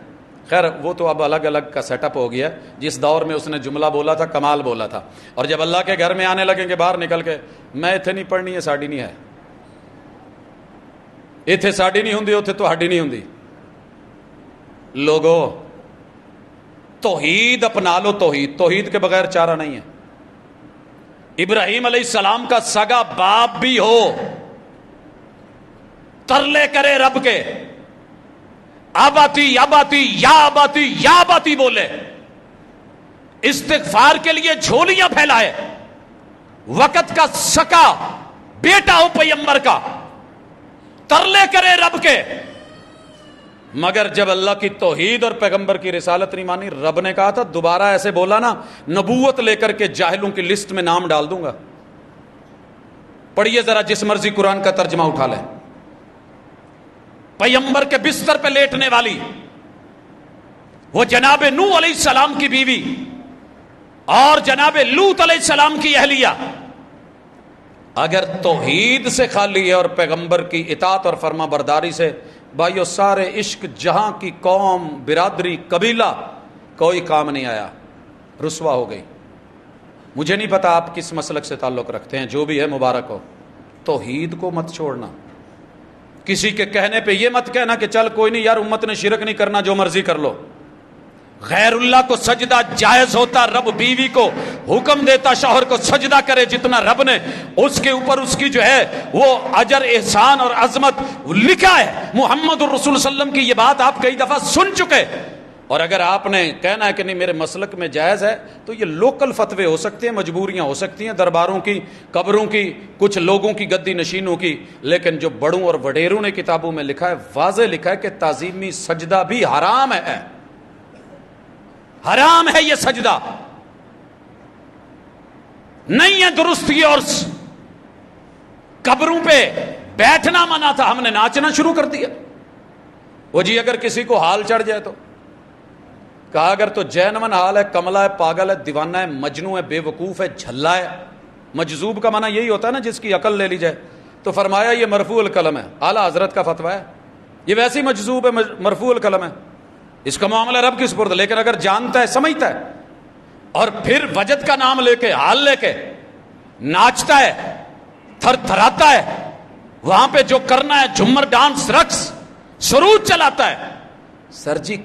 خیر وہ تو اب الگ الگ کا سیٹ اپ ہو گیا، جس دور میں اس نے جملہ بولا تھا کمال بولا تھا، اور جب اللہ کے گھر میں آنے لگیں گے باہر نکل کے، میں اتنے نہیں پڑھنی ہے، ساڈی نہیں ہے، اتنے ساڈی نہیں ہوندی، اتنے تہاڈی نہیں ہوندی۔ لوگو توحید اپنا لو، توحید کے بغیر چارہ نہیں ہے۔ ابراہیم علیہ السلام کا سگا باپ بھی ہو، ترلے کرے رب کے، آباتی آباتی یا آباتی یا آباتی بولے، استغفار کے لیے جھولیاں پھیلائے، وقت کا سکا بیٹا ہو پیغمبر کا، ترلے کرے رب کے، مگر جب اللہ کی توحید اور پیغمبر کی رسالت نہیں مانی، رب نے کہا تھا دوبارہ ایسے بولا نا نبوت لے کر کے جاہلوں کی لسٹ میں نام ڈال دوں گا۔ پڑھیے ذرا جس مرضی قرآن کا ترجمہ اٹھا لیں، پیغمبر کے بستر پہ لیٹنے والی وہ جناب نوح علیہ السلام کی بیوی اور جناب لوط علیہ السلام کی اہلیہ اگر توحید سے خالی ہے اور پیغمبر کی اطاعت اور فرما برداری سے، بھائیو سارے عشق جہاں کی قوم، برادری، قبیلہ کوئی کام نہیں آیا، رسوا ہو گئی۔ مجھے نہیں پتا آپ کس مسلک سے تعلق رکھتے ہیں، جو بھی ہے مبارک ہو، توحید کو مت چھوڑنا۔ کسی کے کہنے پہ یہ مت کہنا کہ چل کوئی نہیں یار امت نے شرک نہیں کرنا، جو مرضی کر لو۔ غیر اللہ کو سجدہ جائز ہوتا، رب بیوی کو حکم دیتا شوہر کو سجدہ کرے جتنا رب نے اس کے اوپر اس کی جو ہے وہ اجر احسان اور عظمت لکھا ہے۔ محمد الرسول صلی اللہ علیہ وسلم کی یہ بات آپ کئی دفعہ سن چکے، اور اگر آپ نے کہنا ہے کہ نہیں میرے مسلک میں جائز ہے تو یہ لوکل فتوے ہو سکتے ہیں، مجبوریاں ہو سکتی ہیں، درباروں کی، قبروں کی، کچھ لوگوں کی گدی نشینوں کی، لیکن جو بڑوں اور وڈیروں نے کتابوں میں لکھا ہے، واضح لکھا ہے کہ تعظیمی سجدہ بھی حرام ہے، حرام ہے یہ سجدہ، نہیں ہے درستی۔ اور قبروں پہ بیٹھنا منع تھا، ہم نے ناچنا شروع کر دیا۔ وہ جی اگر کسی کو حال چڑھ جائے تو کہا اگر تو جینون حال ہے، کملا ہے، پاگل ہے، دیوانہ ہے، مجنوں ہے، بے وقوف ہے، جھلا ہے، مجذوب کا معنی یہی ہوتا ہے نا جس کی عقل لے لی جائے، تو فرمایا یہ مرفوع القلم ہے، اعلیٰ حضرت کا فتویٰ ہے، یہ ویسی مجذوب ہے، مرفوع القلم ہے، اس کا معاملہ رب کی سپرد۔ لیکن اگر جانتا ہے، سمجھتا ہے، اور پھر وجد کا نام لے کے، حال لے کے ناچتا ہے، تھر تھراتا ہے، وہاں پہ جو کرنا ہے جھمر، ڈانس، رقص، سرود چلاتا ہے، سر جی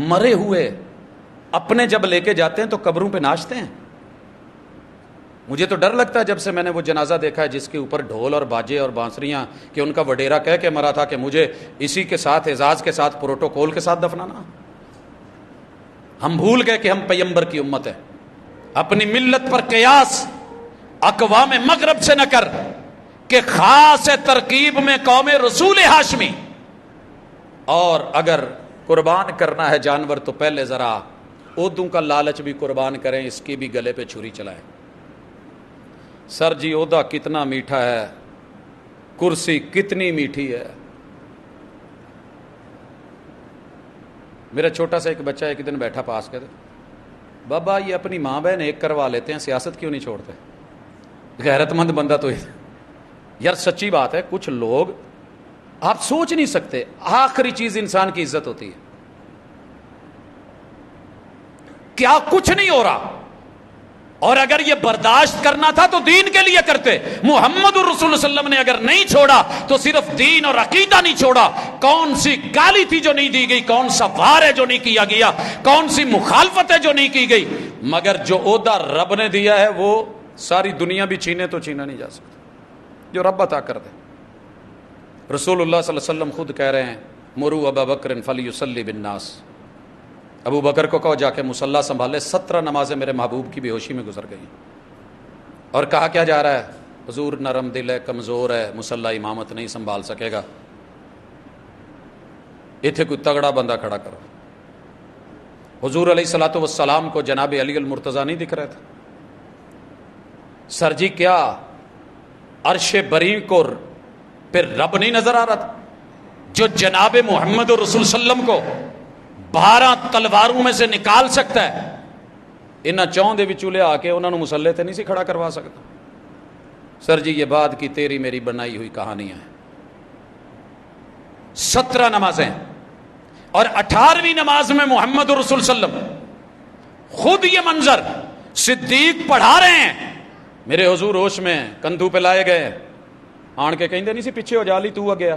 مرے ہوئے اپنے جب لے کے جاتے ہیں تو قبروں پہ ناچتے ہیں۔ مجھے تو ڈر لگتا ہے جب سے میں نے وہ جنازہ دیکھا ہے جس کے اوپر ڈھول اور باجے اور بانسریاں، کہ ان کا وڈیرا کہہ کے مرا تھا کہ مجھے اسی کے ساتھ، اعزاز کے ساتھ، پروٹوکول کے ساتھ دفنانا۔ ہم بھول گئے کہ ہم پیغمبر کی امت ہیں۔ اپنی ملت پر قیاس اقوام مغرب سے نہ کر کہ خاص ترکیب میں قوم رسول ہاشمی، اور اگر قربان کرنا ہے جانور تو پہلے ذرا عہدوں کا لالچ بھی قربان کریں، اس کی بھی گلے پہ چھری چلائیں۔ سر جی عہدہ کتنا میٹھا ہے، کرسی کتنی میٹھی ہے۔ میرا چھوٹا سا ایک بچہ ایک دن بیٹھا پاس کے، بابا یہ اپنی ماں بہن ایک کروا لیتے ہیں، سیاست کیوں نہیں چھوڑتے؟ غیرت مند بندہ تو یار سچی بات ہے، کچھ لوگ آپ سوچ نہیں سکتے، آخری چیز انسان کی عزت ہوتی ہے، کیا کچھ نہیں ہو رہا، اور اگر یہ برداشت کرنا تھا تو دین کے لیے کرتے۔ محمد الرسول صلی اللہ علیہ وسلم نے اگر نہیں چھوڑا تو صرف دین اور عقیدہ نہیں چھوڑا، کون سی گالی تھی جو نہیں دی گئی، کون سا وار ہے جو نہیں کیا گیا، کون سی مخالفت ہے جو نہیں کی گئی، مگر جو عہدہ رب نے دیا ہے وہ ساری دنیا بھی چھینے تو چھینا نہیں جا سکتا، جو رب عطا کر دے۔ رسول اللہ صلی اللہ علیہ وسلم خود کہہ رہے ہیں مروا ابا بکر فلیصلی بالناس، ابو بکر کو کہو جا کے مصلی سنبھالے۔ 17 نمازیں میرے محبوب کی بے ہوشی میں گزر گئیں، اور کہا کیا جا رہا ہے؟ حضور نرم دل ہے، کمزور ہے، مصلی امامت نہیں سنبھال سکے گا، اتنے کوئی تگڑا بندہ کھڑا کرو۔ حضور علیہ الصلوۃ والسلام کو جناب علی المرتضیٰ نہیں دکھ رہے تھے؟ سر جی کیا عرش بری کو پھر رب نہیں نظر آ رہا تھا جو جناب محمد رسول صلی اللہ علیہ وسلم کو 12 تلواروں میں سے نکال سکتا ہے؟ انہاں چون دے وچوں لیا کے انہاں نوں مصلی تے نہیں سی کھڑا کروا سکتا۔ سر جی یہ بات کی تیری میری بنائی ہوئی کہانیاں ہیں۔ 17 نمازیں، اور 18ویں نماز میں محمد رسول صلی اللہ علیہ وسلم خود یہ منظر صدیق پڑھا رہے ہیں، میرے حضور ہوش میں کندھو پہ لائے گئے، آن کے کہیں دے نہیں سی پیچھے ہو جا لی تو گیا،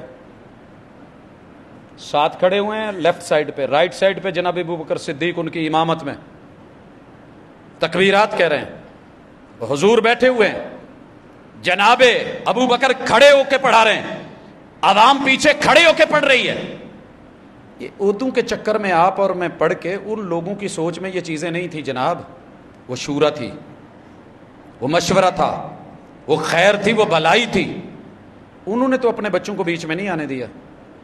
ساتھ کھڑے ہوئے ہیں لیفٹ سائڈ پہ، رائٹ سائڈ پہ جناب ابو بکر صدیق ان کی امامت میں تکبیرات کہہ رہے ہیں، حضور بیٹھے ہوئے ہیں، جناب ابو بکر کھڑے ہو کے پڑھا رہے ہیں، عوام پیچھے کھڑے ہو کے پڑھ رہی ہے، یہ اردو کے چکر میں آپ اور میں پڑھ کے ان لوگوں کی سوچ میں یہ چیزیں نہیں تھی جناب. وہ شورا تھی, وہ مشورہ تھا, وہ خیر تھی, وہ بھلائی تھی. انہوں نے تو اپنے بچوں کو بیچ میں نہیں آنے دیا.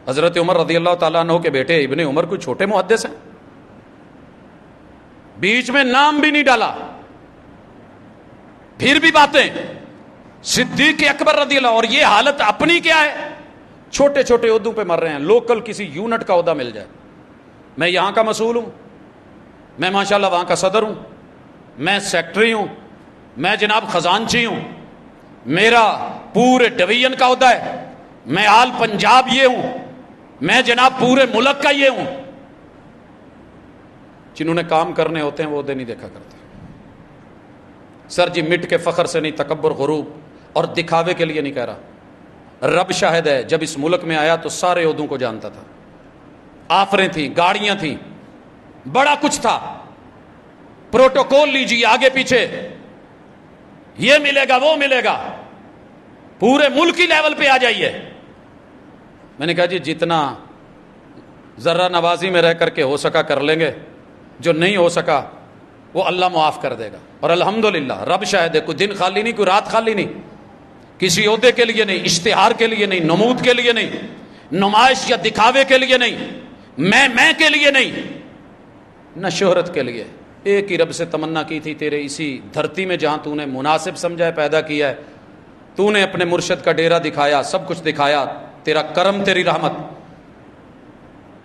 حضرت عمر رضی اللہ تعالیٰ عنہ کے بیٹے ابن عمر کوئی چھوٹے محدث ہیں, بیچ میں نام بھی نہیں ڈالا. پھر بھی باتیں صدیق اکبر رضی اللہ, اور یہ حالت اپنی کیا ہے, چھوٹے چھوٹے عہدوں پہ مر رہے ہیں. لوکل کسی یونٹ کا عہدہ مل جائے, میں یہاں کا مسئول ہوں, میں ماشاءاللہ وہاں کا صدر ہوں, میں سیکٹری ہوں, میں جناب خزانچی ہوں, میرا پورے ڈویژن کا عہدہ ہے, میں آل پنجاب یہ ہوں, میں جناب پورے ملک کا یہ ہوں. جنہوں نے کام کرنے ہوتے ہیں وہ عہدے نہیں دیکھا کرتے. سر جی مٹ کے فخر سے نہیں, تکبر غروب اور دکھاوے کے لیے نہیں کہہ رہا. رب شاہد ہے, جب اس ملک میں آیا تو سارے عہدوں کو جانتا تھا. آفریں تھیں, گاڑیاں تھیں, بڑا کچھ تھا. پروٹوکول لیجیے آگے پیچھے, یہ ملے گا وہ ملے گا, پورے ملکی لیول پہ آ جائیے. میں نے کہا جی جتنا ذرہ نوازی میں رہ کر کے ہو سکا کر لیں گے, جو نہیں ہو سکا وہ اللہ معاف کر دے گا. اور الحمدللہ رب شاہد ہے, کوئی دن خالی نہیں, کوئی رات خالی نہیں, کسی عہدے کے لیے نہیں, اشتہار کے لیے نہیں, نمود کے لیے نہیں, نمائش یا دکھاوے کے لیے نہیں, میں کے لیے نہیں, نہ شہرت کے لیے. ایک ہی رب سے تمنا کی تھی, تیرے اسی دھرتی میں جہاں تو نے مناسب سمجھا ہے پیدا کیا ہے, تو نے اپنے مرشد کا ڈیرا دکھایا, سب کچھ دکھایا, تیرا کرم تیری رحمت,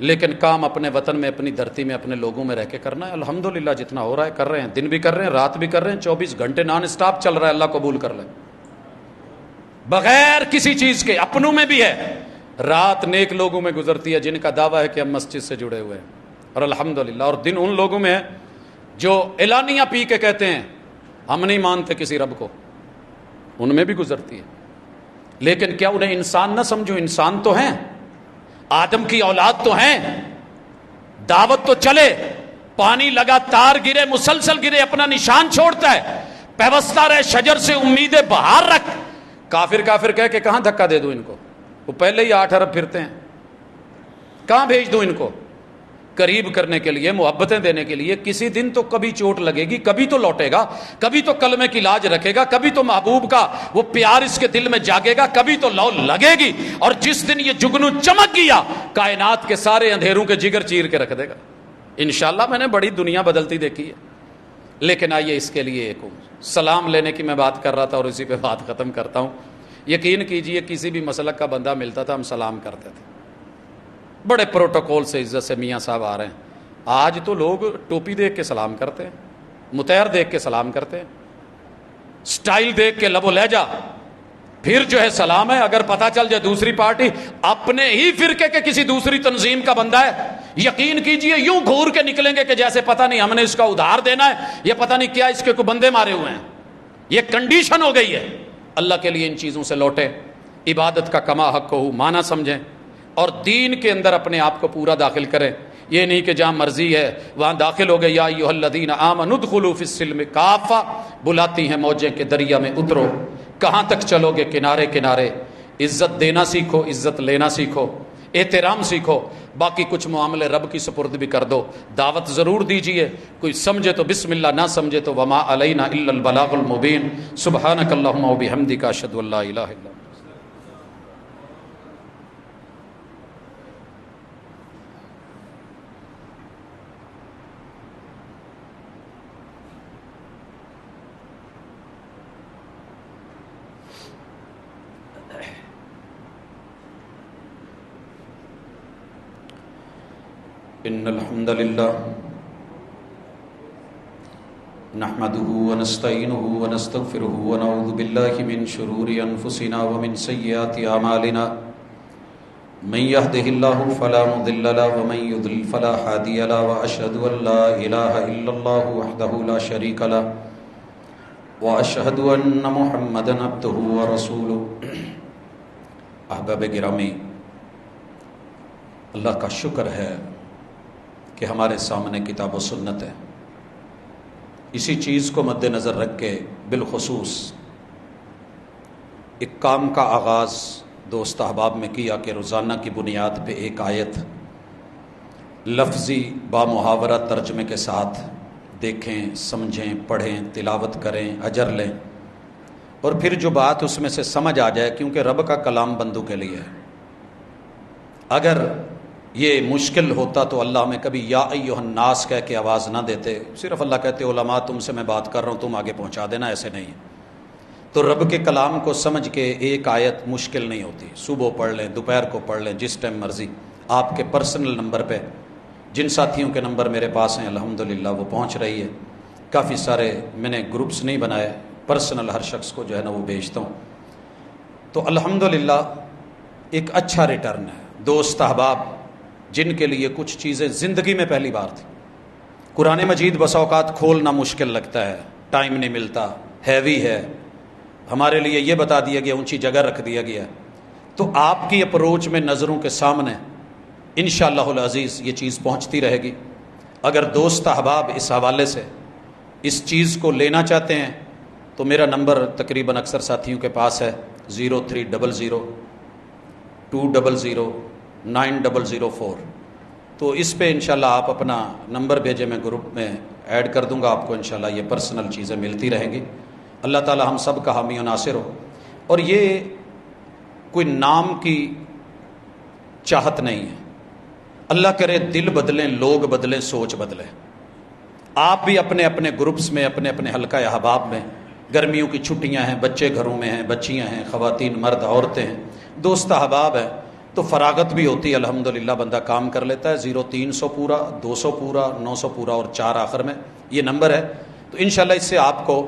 لیکن کام اپنے وطن میں, اپنی دھرتی میں, اپنے لوگوں میں رہ کے کرنا ہے. الحمدللہ جتنا ہو رہا ہے کر رہے ہیں, دن بھی کر رہے ہیں, رات بھی کر رہے ہیں, 24 گھنٹے نان اسٹاپ چل رہا ہے. اللہ قبول کر لے, بغیر کسی چیز کے. اپنوں میں بھی ہے, رات نیک لوگوں میں گزرتی ہے جن کا دعویٰ ہے کہ ہم مسجد سے جڑے ہوئے ہیں, اور الحمدللہ. اور دن ان لوگوں میں ہے جو اعلانیہ پی کے کہتے ہیں ہم نہیں مانتے کسی رب کو, ان میں بھی گزرتی ہے. لیکن کیا انہیں انسان نہ سمجھو, انسان تو ہیں, آدم کی اولاد تو ہیں, دعوت تو چلے, پانی لگاتار گرے, مسلسل گرے, اپنا نشان چھوڑتا ہے, پیوستہ رہے شجر سے, امیدیں بہار رکھ. کافر کافر کہہ کے کہاں دھکا دے دوں ان کو, وہ پہلے ہی 8 ارب پھرتے ہیں, کہاں بھیج دوں ان کو. قریب کرنے کے لیے, محبتیں دینے کے لیے. کسی دن تو کبھی چوٹ لگے گی, کبھی تو لوٹے گا, کبھی تو کلمے کی لاج رکھے گا, کبھی تو محبوب کا وہ پیار اس کے دل میں جاگے گا, کبھی تو لو لگے گی. اور جس دن یہ جگنو چمک گیا, کائنات کے سارے اندھیروں کے جگر چیر کے رکھ دے گا انشاءاللہ. میں نے بڑی دنیا بدلتی دیکھی ہے, لیکن آئیے اس کے لیے ایک سلام لینے کی میں بات کر رہا تھا اور اسی پہ بات ختم کرتا ہوں. یقین کیجئے کسی بھی مسلک کا بندہ ملتا تھا, ہم سلام کرتے تھے, بڑے پروٹوکول سے, عزت سے. میاں صاحب آ رہے ہیں. آج تو لوگ ٹوپی دیکھ کے سلام کرتے ہیں, متحر دیکھ کے سلام کرتے ہیں, سٹائل دیکھ کے, لب و لہجہ, پھر جو ہے سلام ہے. اگر پتہ چل جائے دوسری پارٹی اپنے ہی فرقے کے کسی دوسری تنظیم کا بندہ ہے, یقین کیجئے یوں گھور کے نکلیں گے کہ جیسے پتہ نہیں ہم نے اس کا ادھار دینا ہے, یہ پتہ نہیں کیا اس کے کوئی بندے مارے ہوئے ہیں. یہ کنڈیشن ہو گئی ہے. اللہ کے لیے ان چیزوں سے لوٹیں, عبادت کا کما حق کو معنی سمجھیں, اور دین کے اندر اپنے آپ کو پورا داخل کریں. یہ نہیں کہ جہاں مرضی ہے وہاں داخل ہو گئے. یا ایھا الذین آمنوا ادخلوا فی السلم کافہ, بلاتی ہیں موجیں کہ دریا میں اترو. کہاں تک چلو گے, کنارے کنارے. عزت دینا سیکھو, عزت لینا سیکھو, احترام سیکھو, باقی کچھ معاملے رب کی سپرد بھی کر دو. دعوت ضرور دیجئے, کوئی سمجھے تو بسم اللہ, نہ سمجھے تو وما علینا الا البلاغ المبین. سبحانک اللہم وبحمدک, اشہد ان لا الہ الا انت. ان الحمد للہ نحمده ونستعینه ونستغفره ونعوذ باللہ من شرور انفسنا ومن سیئات اعمالنا. من يهده الله فلا مضل له ومن يضلل فلا هادي له, واشهد ان لا اله الا الله وحده لا شريك له, واشهد ان محمدا عبده ورسوله. احباب گرامی, اللہ کا شکر ہے کہ ہمارے سامنے کتاب و سنت ہے. اسی چیز کو مد نظر رکھ کے بالخصوص ایک کام کا آغاز دوست احباب میں کیا کہ روزانہ کی بنیاد پہ ایک آیت لفظی با محاورہ ترجمے کے ساتھ دیکھیں، سمجھیں، پڑھیں، تلاوت کریں، اجر لیں، اور پھر جو بات اس میں سے سمجھ آ جائے، کیونکہ رب کا کلام بندوں کے لیے ہے۔ اگر یہ مشکل ہوتا تو اللہ ہمیں کبھی یا ایھا الناس کہہ کے آواز نہ دیتے، صرف اللہ کہتے علماء تم سے میں بات کر رہا ہوں، تم آگے پہنچا دینا، ایسے نہیں ہے۔ تو رب کے کلام کو سمجھ کے ایک آیت مشکل نہیں ہوتی، صبح پڑھ لیں، دوپہر کو پڑھ لیں، جس ٹائم مرضی، آپ کے پرسنل نمبر پہ، جن ساتھیوں کے نمبر میرے پاس ہیں الحمدللہ وہ پہنچ رہی ہے۔ کافی سارے میں نے گروپس نہیں بنائے، پرسنل ہر شخص کو جو ہے نا وہ بھیجتا ہوں، تو الحمدللہ ایک اچھا ریٹرن ہے۔ دوست احباب جن کے لیے کچھ چیزیں زندگی میں پہلی بار تھی، قرآن مجید بس اوقات کھولنا مشکل لگتا ہے، ٹائم نہیں ملتا، ہیوی ہے، ہمارے لیے یہ بتا دیا گیا، اونچی جگہ رکھ دیا گیا، تو آپ کی اپروچ میں نظروں کے سامنے انشاءاللہ العزیز یہ چیز پہنچتی رہے گی۔ اگر دوست احباب اس حوالے سے اس چیز کو لینا چاہتے ہیں تو میرا نمبر تقریباً اکثر ساتھیوں کے پاس ہے 0300 200 9004، تو اس پہ انشاءاللہ آپ اپنا نمبر بھیجیں، میں گروپ میں ایڈ کر دوں گا، آپ کو انشاءاللہ یہ پرسنل چیزیں ملتی رہیں گی۔ اللہ تعالی ہم سب کا حامی و ناصر ہو۔ اور یہ کوئی نام کی چاہت نہیں ہے، اللہ کرے دل بدلیں، لوگ بدلیں، سوچ بدلیں۔ آپ بھی اپنے اپنے گروپس میں، اپنے اپنے حلقہ احباب میں، گرمیوں کی چھٹیاں ہیں، بچے گھروں میں ہیں، بچیاں ہیں، خواتین، مرد، عورتیں ہیں، دوست احباب ہیں، تو فراغت بھی ہوتی ہے، الحمدللہ بندہ کام کر لیتا ہے۔ 0300 پورا، 200 پورا، 900 پورا اور 4 آخر میں یہ نمبر ہے۔ تو انشاءاللہ اس سے آپ کو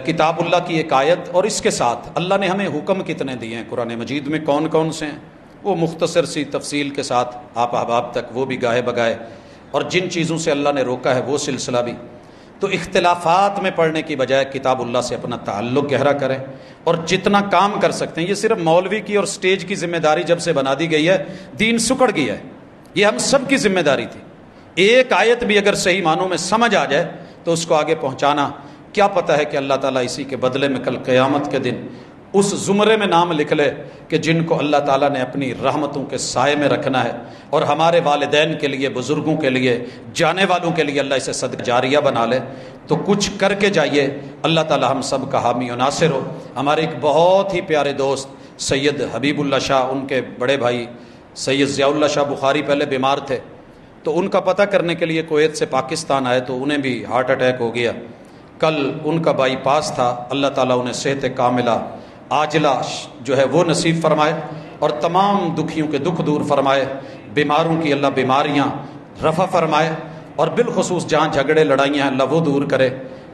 کتاب اللہ کی ایک آیت، اور اس کے ساتھ اللہ نے ہمیں حکم کتنے دیے ہیں قرآن مجید میں، کون کون سے ہیں، وہ مختصر سی تفصیل کے ساتھ آپ احباب تک وہ بھی گاہے بگائے، اور جن چیزوں سے اللہ نے روکا ہے وہ سلسلہ بھی۔ تو اختلافات میں پڑھنے کی بجائے کتاب اللہ سے اپنا تعلق گہرا کریں، اور جتنا کام کر سکتے ہیں۔ یہ صرف مولوی کی اور سٹیج کی ذمہ داری جب سے بنا دی گئی ہے، دین سکڑ گیا ہے، یہ ہم سب کی ذمہ داری تھی۔ ایک آیت بھی اگر صحیح معنوں میں سمجھ آ جائے تو اس کو آگے پہنچانا، کیا پتہ ہے کہ اللہ تعالیٰ اسی کے بدلے میں کل قیامت کے دن اس زمرے میں نام لکھ لے کہ جن کو اللہ تعالیٰ نے اپنی رحمتوں کے سائے میں رکھنا ہے، اور ہمارے والدین کے لیے، بزرگوں کے لیے، جانے والوں کے لیے اللہ اسے صدقہ جاریہ بنا لے۔ تو کچھ کر کے جائیے، اللہ تعالیٰ ہم سب کا حامی و ناصر ہو۔ ہمارے ایک بہت ہی پیارے دوست سید حبیب اللہ شاہ، ان کے بڑے بھائی سید ضیاء اللہ شاہ بخاری پہلے بیمار تھے، تو ان کا پتہ کرنے کے لیے کویت سے پاکستان آئے، تو انہیں بھی ہارٹ اٹیک ہو گیا۔ کل ان کا بائی پاس تھا، اللہ تعالیٰ انہیں صحت کاملہ عاجلہ جو ہے وہ نصیب فرمائے، اور تمام دکھیوں کے دکھ دور فرمائے، بیماروں کی اللہ بیماریاں رفع فرمائے، اور بالخصوص جہاں جھگڑے لڑائیاں ہیں اللہ وہ دور کرے۔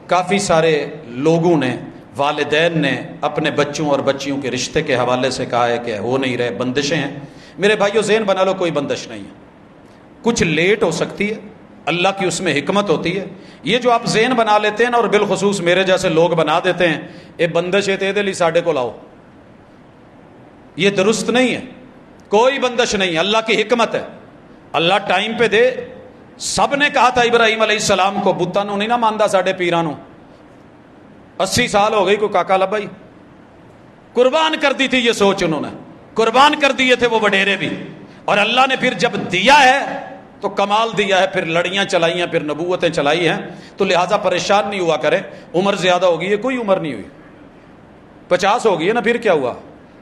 کافی سارے لوگوں نے، والدین نے اپنے بچوں اور بچیوں کے رشتے کے حوالے سے کہا ہے کہ ہو نہیں رہے، بندشیں ہیں۔ میرے بھائیو ذہن بنا لو، کوئی بندش نہیں ہے، کچھ لیٹ ہو سکتی ہے، اللہ کی اس میں حکمت ہوتی ہے۔ یہ جو آپ ذہن بنا لیتے ہیں نا، اور بالخصوص میرے جیسے لوگ بنا دیتے ہیں، اے بندش ہے تے لی ساڈے کو لاؤ، یہ درست نہیں ہے، کوئی بندش نہیں ہے، اللہ کی حکمت ہے، اللہ ٹائم پہ دے۔ سب نے کہا تھا ابراہیم علیہ السلام کو، بتاں نوں نہیں نہ ماندا ساڈے پیراں نوں، 80 سال ہو گئی کوئی کاکا لبائی، قربان کر دی تھی یہ سوچ، انہوں نے قربان کر دیے تھے وہ وڈیرے بھی، اور اللہ نے پھر جب دیا ہے تو کمال دیا ہے، پھر لڑیاں چلائی ہیں، پھر نبوتیں چلائی ہیں، تو لہٰذا پریشان نہیں ہوا کریں۔ عمر زیادہ ہوگی ہے، کوئی عمر نہیں ہوئی، 50 ہو گئی ہے نا، پھر کیا ہوا؟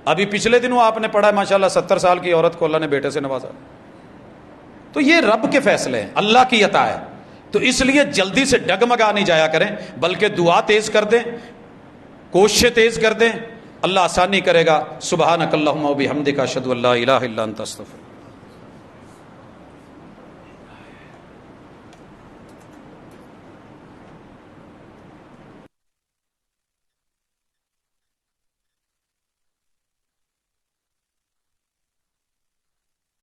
ابھی پچھلے دنوں آپ نے پڑھا ہے ماشاءاللہ 70 سال کی عورت کو اللہ نے بیٹے سے نوازا۔ تو یہ رب کے فیصلے ہیں، اللہ کی عطا ہے، تو اس لیے جلدی سے ڈگمگا نہیں جایا کریں، بلکہ دعا تیز کر دیں، کوششیں تیز کر دیں، اللہ آسانی کرے گا۔ سبحانک اللہم و بحمدک، اشہد ان لا الہ الا انت، استغفرک۔